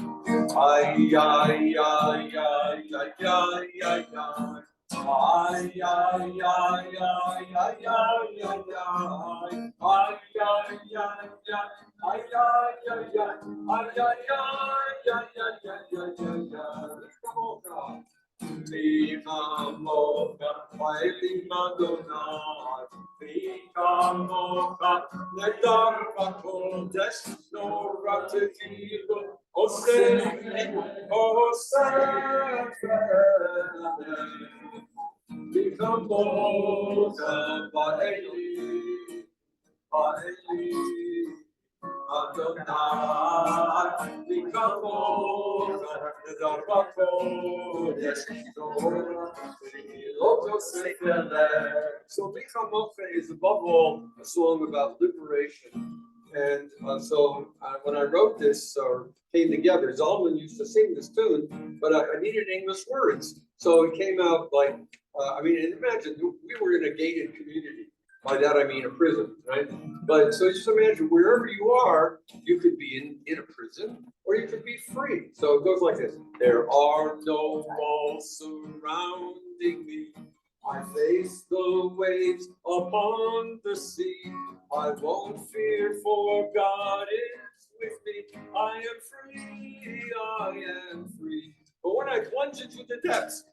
So Mikamoka is above all a song about liberation. And when I wrote this or came together, Zalman used to sing this tune, but I needed English words. So it came out like, imagine we were in a gated community. By that I mean a prison, right? But so just imagine wherever you are, you could be in a prison or you could be free. So it goes like this. There are no walls surrounding me. I face the waves upon the sea. I won't fear, for God is with me. I am free, I am free. But when I plunge into the depths,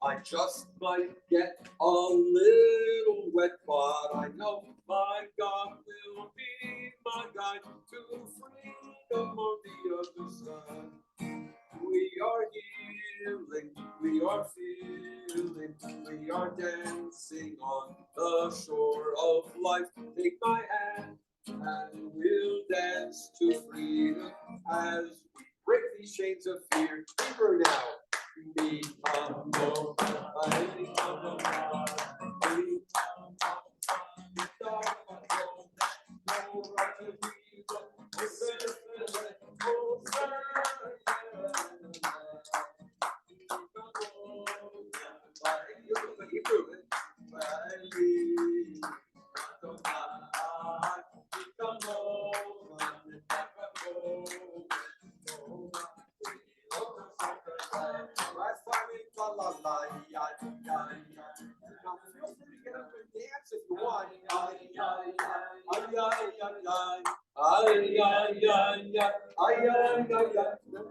I just might get a little wet, but I know my God will be my guide to freedom on the other side. We are healing, we are feeling, we are dancing on the shore of life. Take my hand and we'll dance to freedom as we break these chains of fear. Deeper now.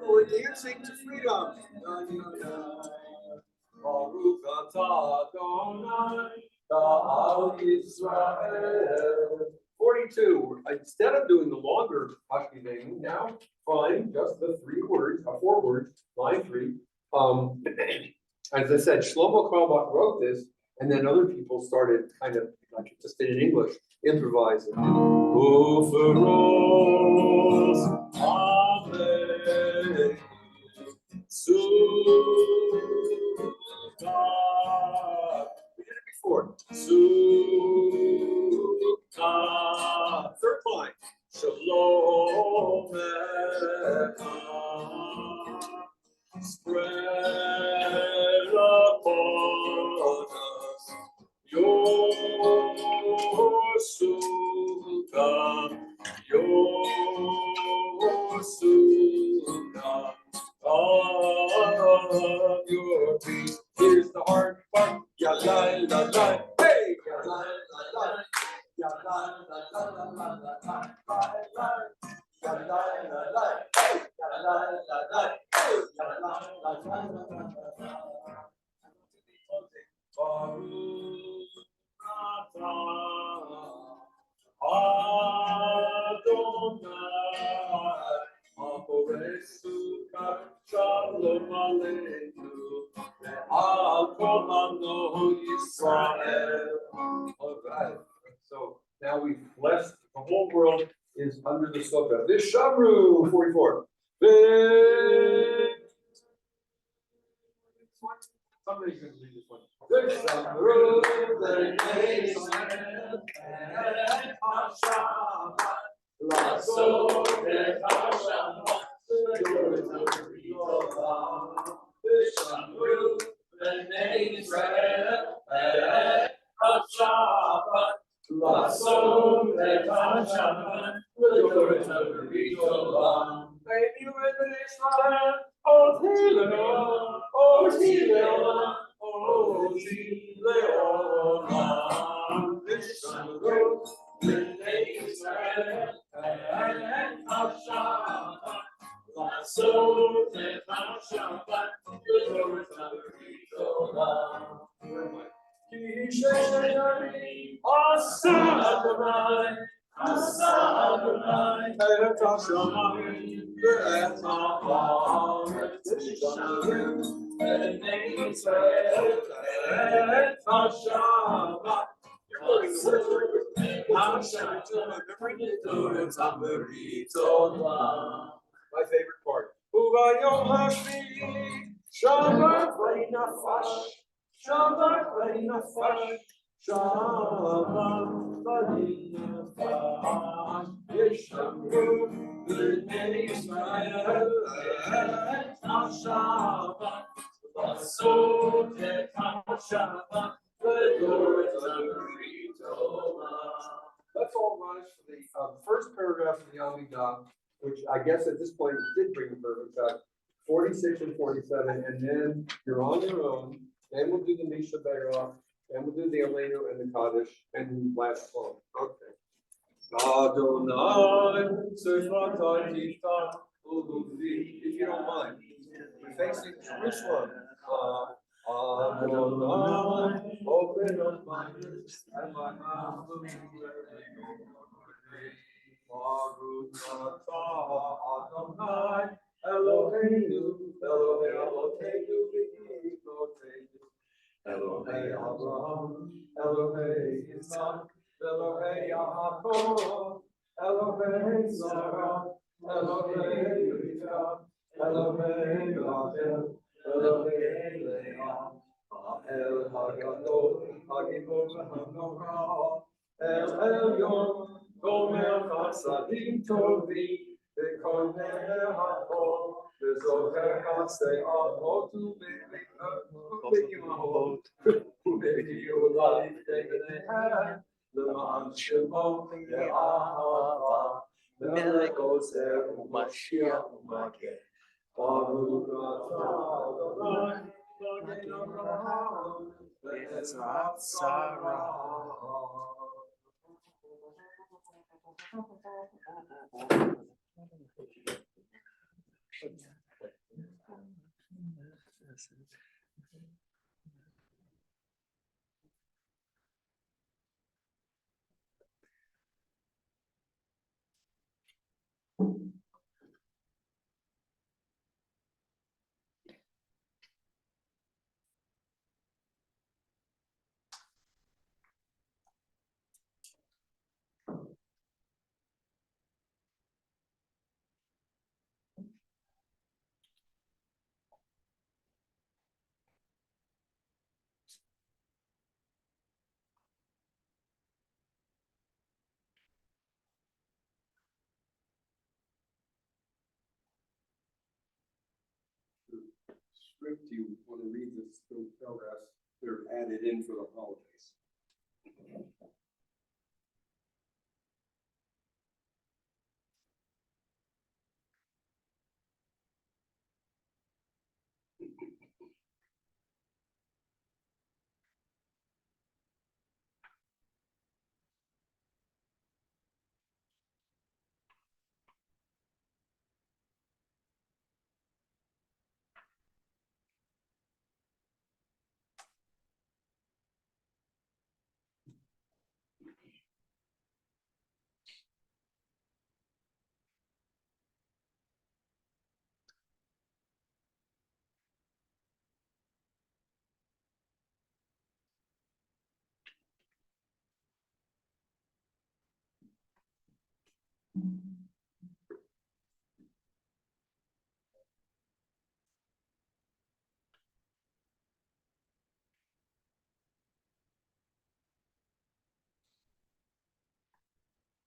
We're dancing to freedom. Baruch atah Adonai, Ta'al Yisrael. 42. Instead of doing the longer Hashkiveinu, now find just the 4 words, line 3. As I said, Shlomo Carlebach wrote this, and then other people started kind of, like it just did in English, improvising. Uferos, Amen, Sukkot. We did it before. Sukkot. Third line. Shalom Echad. Spread upon us your sukkah, of your peace. Here's the hard part. Ya la la la, hey, ya la la la, ya la la la la la la la la. Ya la la la, hey, ya la la la, hey, ya la la la la. Baruch atah Adonai, Aborei Sukkot Shalom Aleinu, Ve'al Kol Amo Yisrael. All right. So now we've blessed the whole world is under the sukkah. This Shamru 44. Somebody can read this one. This Shamru, the Israel, and Hashamat, Lasot et Hashamat, the This Shamru, the Israel, and Hashamat, Lasot et Hashamat, the May you live in Israel, oh Tileon, oh Tileon, oh Tileon. This Shamru, the Israel, and Hashamat, Lasot et Hashamat, the Asa Adonai, Asa Adonai, et Hashamayim, et ha'aretz, Shamru, b'nei Yisrael, et Hashamat. You're learning the words my favorite part. Uvayom hashvi, Shabbat v'nafash, Shabbat v'nafash, Shabbat v'nafash, Yishamru b'nei Yisrael et Hashabat, Lasot et Hashabat, v'dor Torah. Let's all rise for the first paragraph of the Amidah, which I guess at this point did bring the perfect back. 46 and 47, and then you're on your own. Then we'll do the Misha Be'erach, then we'll do the Aleinu and the Kaddish, and last song. Okay. Adonai, Sefatai Tifta, Ulufi, if you don't mind. We're facing Jerusalem. Adonai, open up my lips and my mouth will be Baruch atah Adonai, Eloheinu, Eloheinu v'Yiknoteinu, Elohei Abraham, Elohei Yitzchak, Elohei Yaakov, Elohei Sarah, Elohei Rivka, Elohei Rachel, Elohei Leah, El Hagadol, Hagibor v'Hanoah, El Elyon, Gomer Chasadim Tovim, V'Koneh Hakol, V'Zocher Chasei Avot, U'Be'imahot, U'Be'Yulai V'Neihem, L'Ma'an Shemo V'Ahava, V'Melech Ozer U'Mashiach U'Makeh, Baruch atah Adonai, Eloheinu Avraham, V'Ezrat Sarah. Script, you want to read this little paragraphs, they're added in for the holidays.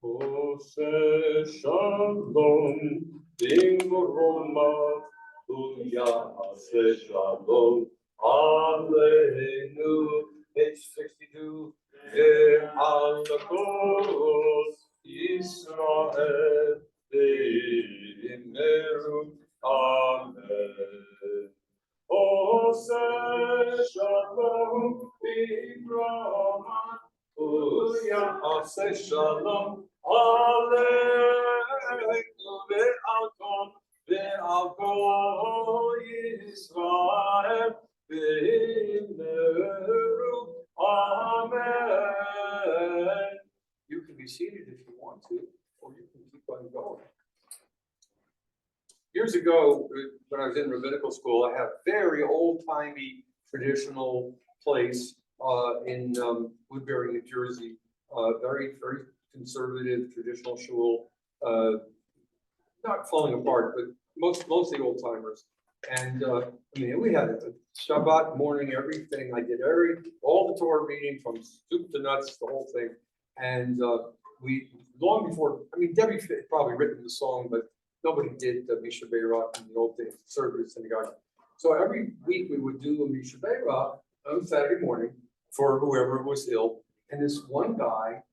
Ose shalom, bimroma, tuya ase shalom, aleinu. Page 62, ve'al kol Yisrael, ve'immeru, amen. Ose shalom, bimroma, tuya ase shalom, aleinu ve'al kol Yisrael ve'immeru, amen. You can be seated if you want to, or you can keep on going. Years ago, when I was in rabbinical school, I had a very old-timey traditional place in Woodbury, New Jersey. Very, very conservative traditional shul, not falling apart, but mostly old timers. And I mean, we had a Shabbat morning, everything. I did all the Torah reading from soup to nuts, the whole thing. And we, long before, I mean, Debbie had probably written the song, but nobody did Misha Beirach in the old days, Conservative Synagogue. So every week we would do a Misha Beirach on Saturday morning for whoever was ill. And this one guy,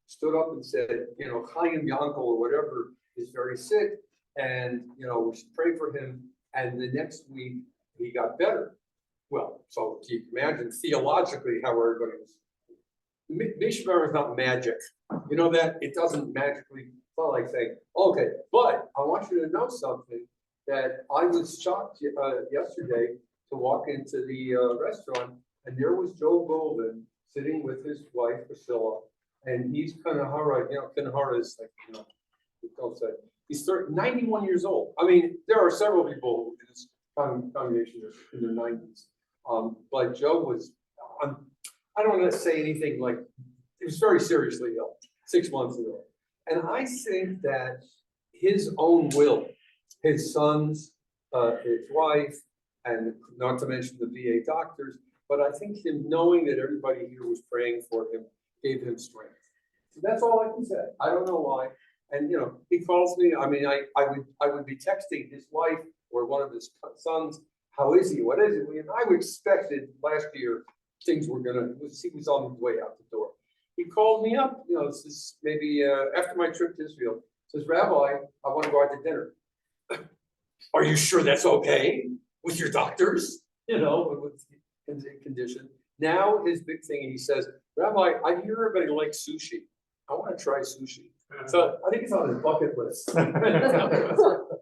stood up and said, Chaim Yankel or whatever is very sick, and we should pray for him. And the next week he got better. Well, so you can imagine theologically how everybody was. Mishmar is not magic. You know that it doesn't magically. It's not like saying, okay, but I want you to know something that I was shocked yesterday to walk into the restaurant, and there was Joe Golden sitting with his wife Priscilla. And he's Kanahara, Kanahara is like, don't say. He's 91 years old. I mean, there are several people in this congregation in their 90s. But Joe was, I don't want to say anything like, he was very seriously ill 6 months ago. And I think that his own will, his sons, his wife, and not to mention the VA doctors, but I think him knowing that everybody here was praying for him gave him strength. So that's all I can say. I don't know why. And he calls me. I mean, I would be texting his wife or one of his sons. How is he? What is it? And I expected last year things were gonna. He was on his way out the door. He called me up. This is maybe after my trip to Israel. Says, Rabbi, I want to go out to dinner. Are you sure that's okay with your doctors? With his condition. Now his big thing, he says, Rabbi, I hear everybody likes sushi. I want to try sushi. So I think it's on his bucket list.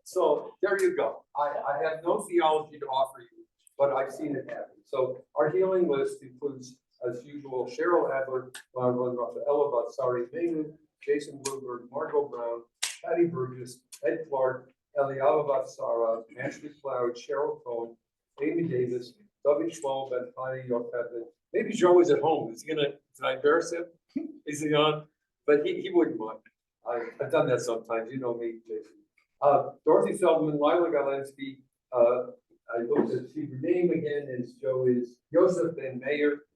So there you go. I have no theology to offer you, but I've seen it happen. So our healing list includes, as usual, Cheryl Adler, Ella Batsari Menu, Jason Bloomberg, Margot Brown, Patty Burgess, Ed Clark, Eliava Batsara, Ashley Cloud, Cheryl Cohn, Amy Davis, David Schwal, Ben Patty, York Edmund. Maybe Joe is at home. Is he gonna, did I embarrass him? Is he on? But he wouldn't mind. I've done that sometimes. You know me, Jason. Dorothy Feldman, Lila Galensky, I looked at Hebrew name again, and Joe is Joseph Ben Meir,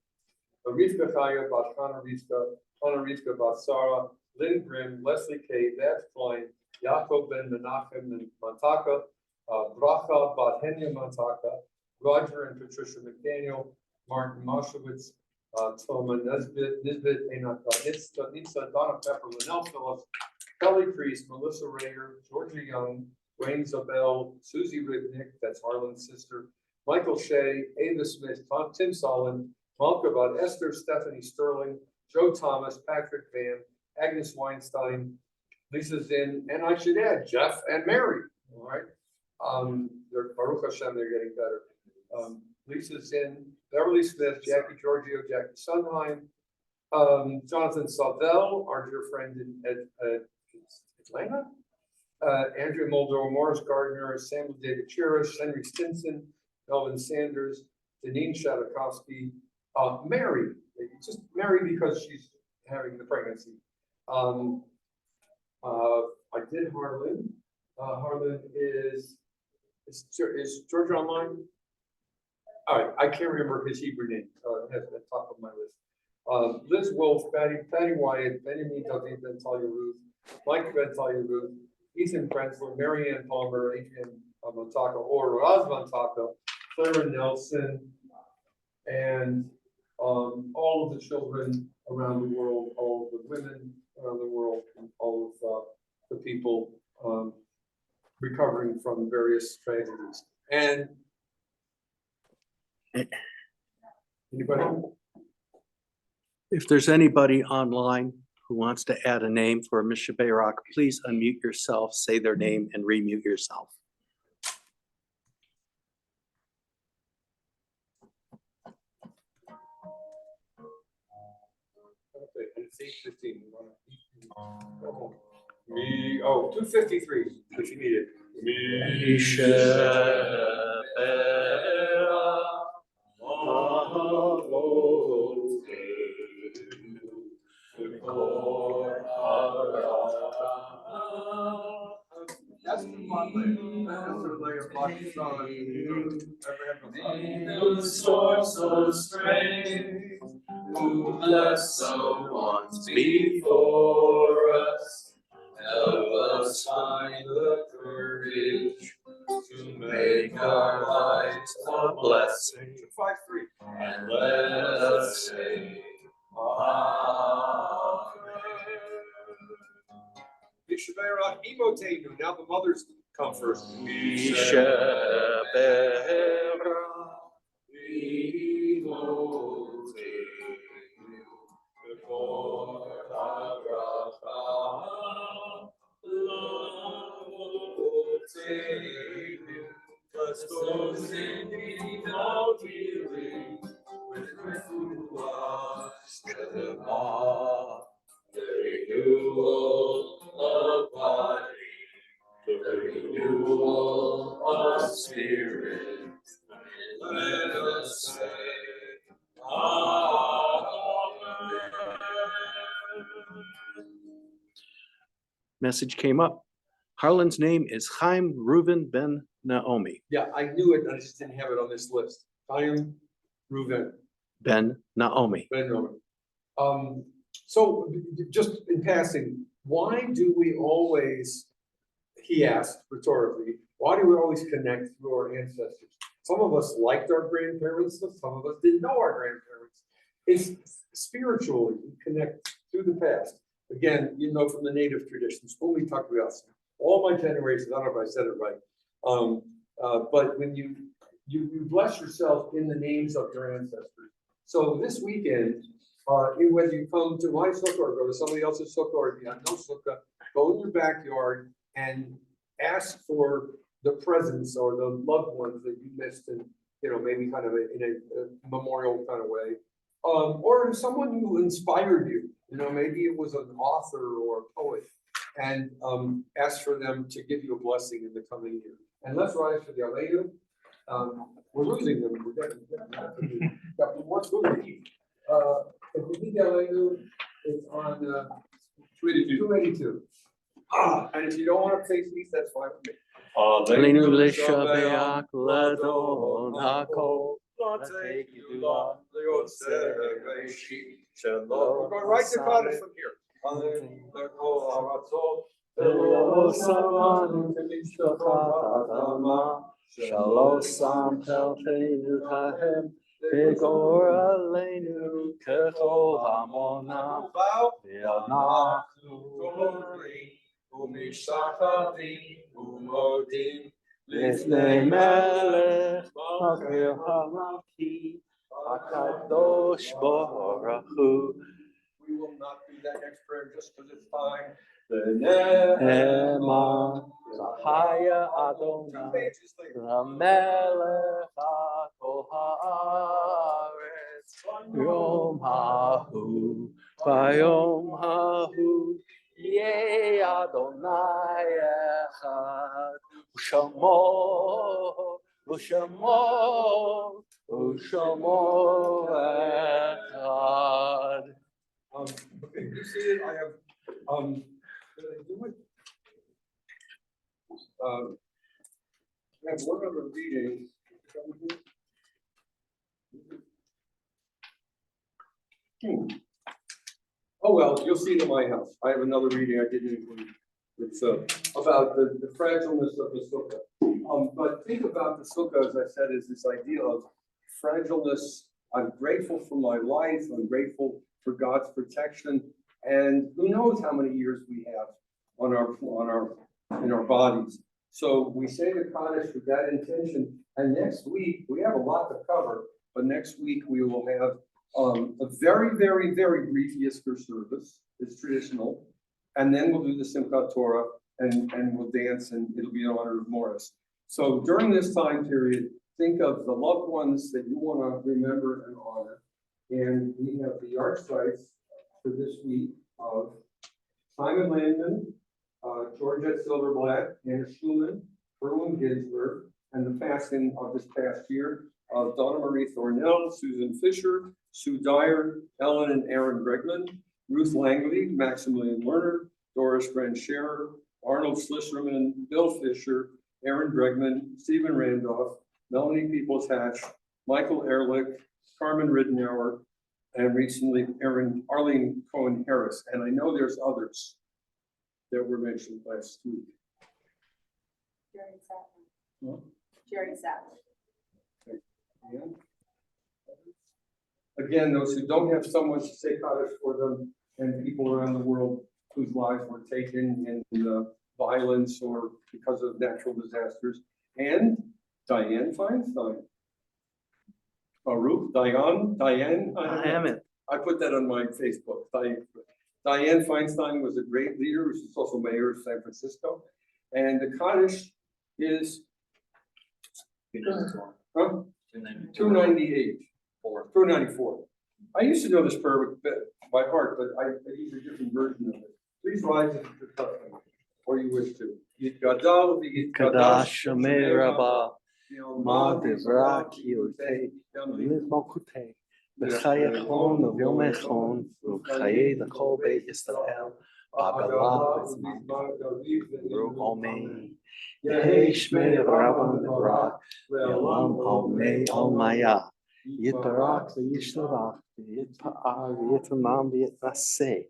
Rivka Chaya, Bat Hannah Rivka, Bat Sarah, Lynn Grimm, Leslie Kay, Dad Klein, Yaakov Ben Menachem and Mantaka, Bracha Bat Henya Mantaka, Roger and Patricia McDaniel, Martin Moshowitz, Toma Nisbet, Enoch Nitsa, Donna Pepper, Linnell Phillips, Kelly Priest, Melissa Rager, Georgia Young, Wayne Zabel, Susie Ribnick, that's Harlan's sister, Michael Shea, Ava Smith, Tim Solon, Malka Bud, Esther, Stephanie Sterling, Joe Thomas, Patrick Van, Agnes Weinstein, Lisa Zinn, and I should add Jeff and Mary. All right. They're Baruch Hashem, they're getting better. Lisa Zinn, Beverly Smith, Jackie Giorgio, Jackie Sunheim, Jonathan Savell, our dear friend in Atlanta, Andrea Mulder, Morris Gardner, Samuel David Cherish, Henry Stinson, Melvin Sanders, Deneen Shatakovsky, Mary, just Mary because she's having the pregnancy. I did Harlan. Harlan is Georgia online? All right, I can't remember his Hebrew name. That's at the top of my list. Liz Wolf, Patty Wyatt, Benjamin Dudley, Ventalia Ruth, Mike Ventalia Ruth, Ethan Prenzler, Marianne Palmer, Adrian Montaka, or Raz Montaka, Clara Nelson, and all of the children around the world, all of the women around the world, and all of the people recovering from various tragedies. And anybody? If there's anybody online who wants to add a name for Ms. Shabbat, please unmute yourself, say their name, and remute yourself. Okay, it's 8:15. Me, oh, 2:53, if you need it. That's the one layer. That's the layer of The source of strength, who blessed so once before us, help us find the courage to make our lives a blessing. 253. And let us say, Amen. Mishaberak Emotenu. Now the mothers come first. Renewal of spirit, let us say, Amen. Message came up. Harlan's name is Chaim Reuven ben Naomi. Yeah, I knew it. I just didn't have it on this list. Chaim Reuven Ben Naomi. ben Reuven. So just in passing, why do we always, he asked rhetorically, why do we always connect through our ancestors? Some of us liked our grandparents, some of us didn't know our grandparents. It's spiritually, we connect through the past. Again, you know, from the native traditions, only talk about all my generations, I don't know if I said it right. But when you bless yourself in the names of your ancestors. So this weekend, whether you come to my sukkah or go to somebody else's sukkah, or if you have no sukkah, go in your backyard and ask for the presence or the loved ones that you missed in, maybe kind of in a memorial kind of way. Or someone who inspired you, maybe it was an author or a poet, and ask for them to give you a blessing in the coming year. And let's rise for the Aleinu. We're losing them. Got one good week. If you need the Aleinu, it's on 282. And if you don't want to face these, that's fine with me. Aleinu l'shabeach l'adon hakol. We're going right to Kaddish from here. Shalom sam telchenu hahem begor aleinu kechol hamonam v'anachnu u'mishachavim u'modim lifnei melech Makir Hamaki HaKadosh Baruch Hu. We will not do that next prayer just because it's time. Ema Zahaya Adonai 2 pages later. Melech HaKol Haaretz Yom Hahu Bayom Hahu Yeh Adonai Echad U'Shamo U'Shamo Echad. Okay, you see it, I have, did I do it? I have one other reading. Oh, well, you'll see it in my house. I have another reading I didn't include. It's about the fragileness of the sukkah. But think about the sukkah, as I said, is this idea of fragileness. I'm grateful for my life. I'm grateful for God's protection. And who knows how many years we have in our bodies. So we say the Kaddish with that intention. And next week, we have a lot to cover, but next week we will have a very, very, very brief Yizkor service. It's traditional. And then we'll do the Simchat Torah and we'll dance, and it'll be in honor of Morris. So during this time period, think of the loved ones that you want to remember and honor. And we have the yard sites for this week of Simon Landman, Georgette Silverblatt, Anna Schumann, Erwin Ginsberg, and the passing of this past year of Donna Marie Thornell, Susan Fisher, Sue Dyer, Ellen and Aaron Bregman, Ruth Langley, Maximilian Lerner, Doris Brand Scherer, Arnold Schlisserman, Bill Fisher, Aaron Bregman, Stephen Randolph, Melanie Peoples Hatch, Michael Ehrlich, Carmen Ridenour, and recently Arlene Cohen Harris. And I know there's others that were mentioned last week. Jerry Sattler. Huh? Jerry Sattler. Yeah. Again, those who don't have someone to say Kaddish for them, and people around the world whose lives were taken in violence or because of natural disasters, and Diane Feinstein. Baruch, Diane. I put that on my Facebook. Diane Feinstein was a great leader. She's also mayor of San Francisco. And the Kaddish is 298. 294. I used to know this prayer by heart, but I use a different version of it. Please rise if you're custom, or you wish to. Yitgadal Kadash Shomer Rabba Ma Devra Kiyotei Mizmokutei B'chayechon V'yomechon V'chayei L'kol Beit Yisrael B'agalah B'zman Omein Yehei Shmei Rabban Devra Yolam Omei Omaya Yitbarak V'yishlavach V'yitpa'ar V'yitamam V'yitnaseh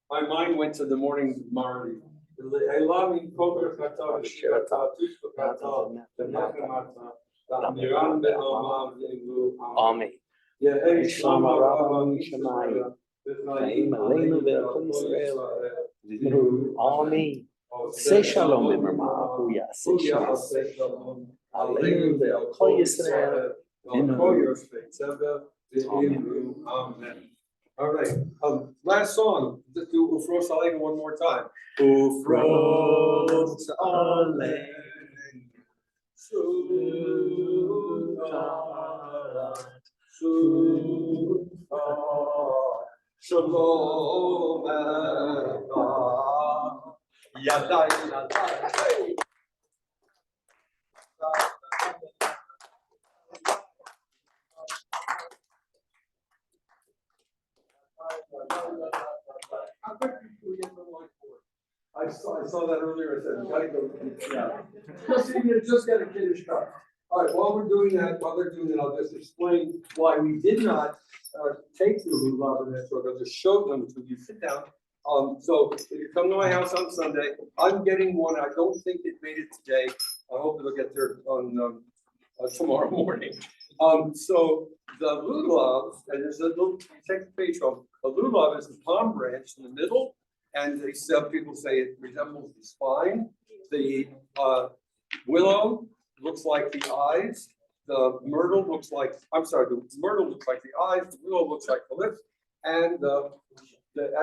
My mind went to the mornings of Marley. Amen. Shalom Rabban Shamayim. Chaim Aleinu ve'Kol Yisrael. Amen. Say shalom b'mirma ahuya. Say shalom. Aleinu ve'Kol Yisrael. Amen. Amen. All right, last song, let's do Ufro Saleh one more time. Ufro Saleh. Shalom Yadai Yadai. I saw that earlier, I said, gotta go. Yeah. Just got a kiddish cup. All right, while they're doing that, I'll just explain why we did not take the lulav and that sort of, just showed them to you. Sit down. So if you come to my house on Sunday, I'm getting one. I don't think it made it today. I hope it'll get there on tomorrow morning. So the lulav, and there's a little, take the page off. The lulav is the palm branch in the middle, and some people say it resembles the spine. The willow looks like the eyes. The myrtle looks like, the myrtle looks like the eyes. The willow looks like the lips, and the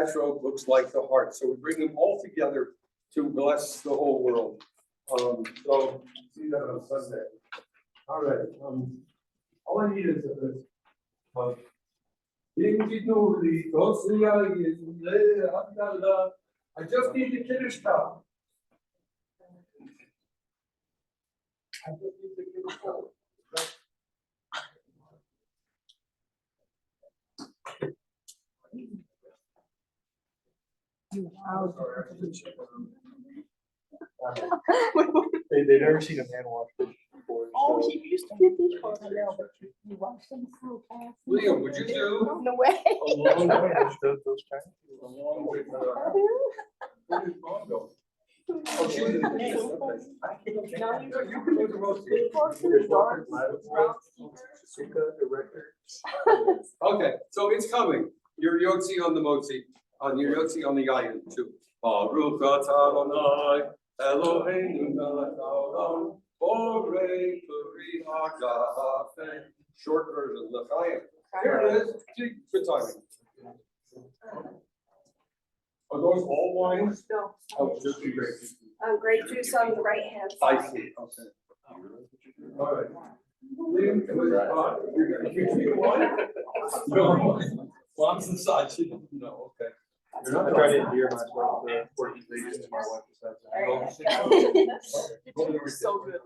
actual looks like the heart. So we bring them all together to bless the whole world. So see that on Sunday. All right. All I need is this. I just need the kiddush cup. I just need the kiddush cup. They'd never seen a man wash dishes before. Oh, so- he used to get this for a little, but you watch them so fast. Liam, would you do? No way. Along with those times. Along with, where did Mom go? Oh, she's in the. Now You can do the roast beef. Okay, so it's coming. Your Yotzi on the Motzi, on your Yotzi on the Yayin too. Baruch atah Adonai Eloheinu melech haolam borei puri hagafen. Short version, L'chaim. Here it is. Gee, good timing. Are those all wines? No. Oh, just be great. Grape juice on the right hand I side. see, okay. All right. Liam, you're gonna give me one? No. Well, I'm inside, no, okay. You're not I tried to endear myself to organizations and my wife decides. So good.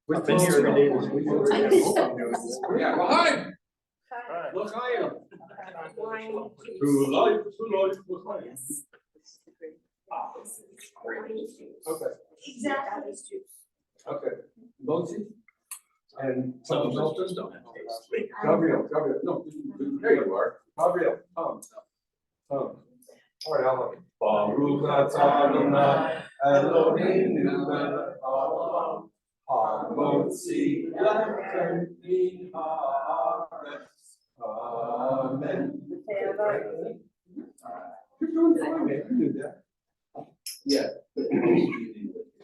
We've been here every day this week. Yeah, behind. Hi. Look, I am. Wine. To life, look, I am. Okay, Exactly. okay. Mosey? And something else? Gabriel, no, there you are. Gabriel, come. All right, I'll have it. Baruch atah Adonai Eloheinu melech haolam hamotzi lechem min haaretz. Amen. You're doing fine, man. You knew that. Yeah.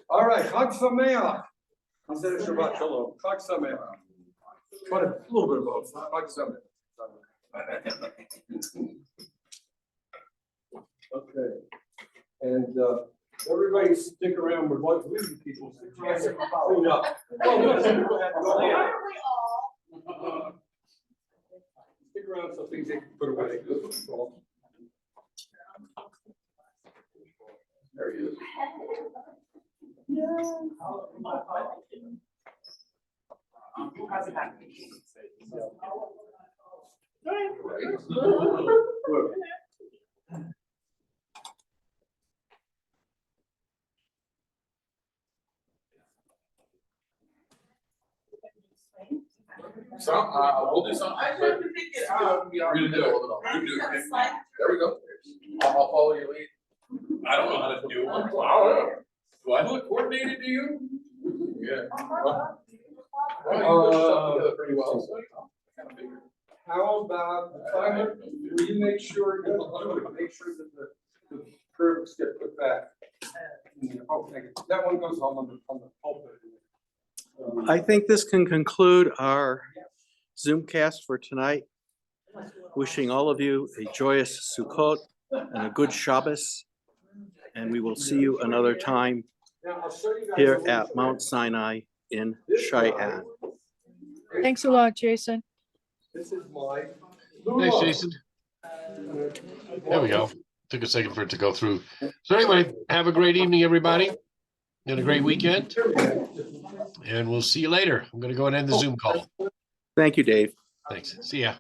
All right, Chag Sameach. Instead of Shabbat Shalom, Chag Sameach. Try a little bit of both. Chag Sameach. Okay. And everybody stick around with what we people suggest. Clean up. Oh, no, some people have to go out. Stick around so things they can put away. There he is. Who hasn't had Good. We'll do something. We're gonna do it. You do it. There we go. I'll follow your lead. I don't know how to do one. I don't know. Do I look coordinated to you? Yeah. Well, you put stuff together pretty well, so I kind of figured. How about, Simon, will you make sure that the curves get put back? Oh, thank you. That one goes on the pulpit. I think this can conclude our Zoomcast for tonight. wishing all of you a joyous Sukkot and a good Shabbos. And we will see you another time Now, I'll show you guys. here a little at trick. Mount Sinai in This guy- Cheyenne. Thanks a lot, Jason. This is my. Thanks, Jason. There we go. Took a second for it to go through. So anyway, have a great evening, everybody, and a great weekend. And we'll see you later. I'm going to go and end the Zoom call. Thank you, Dave. Thanks. See ya.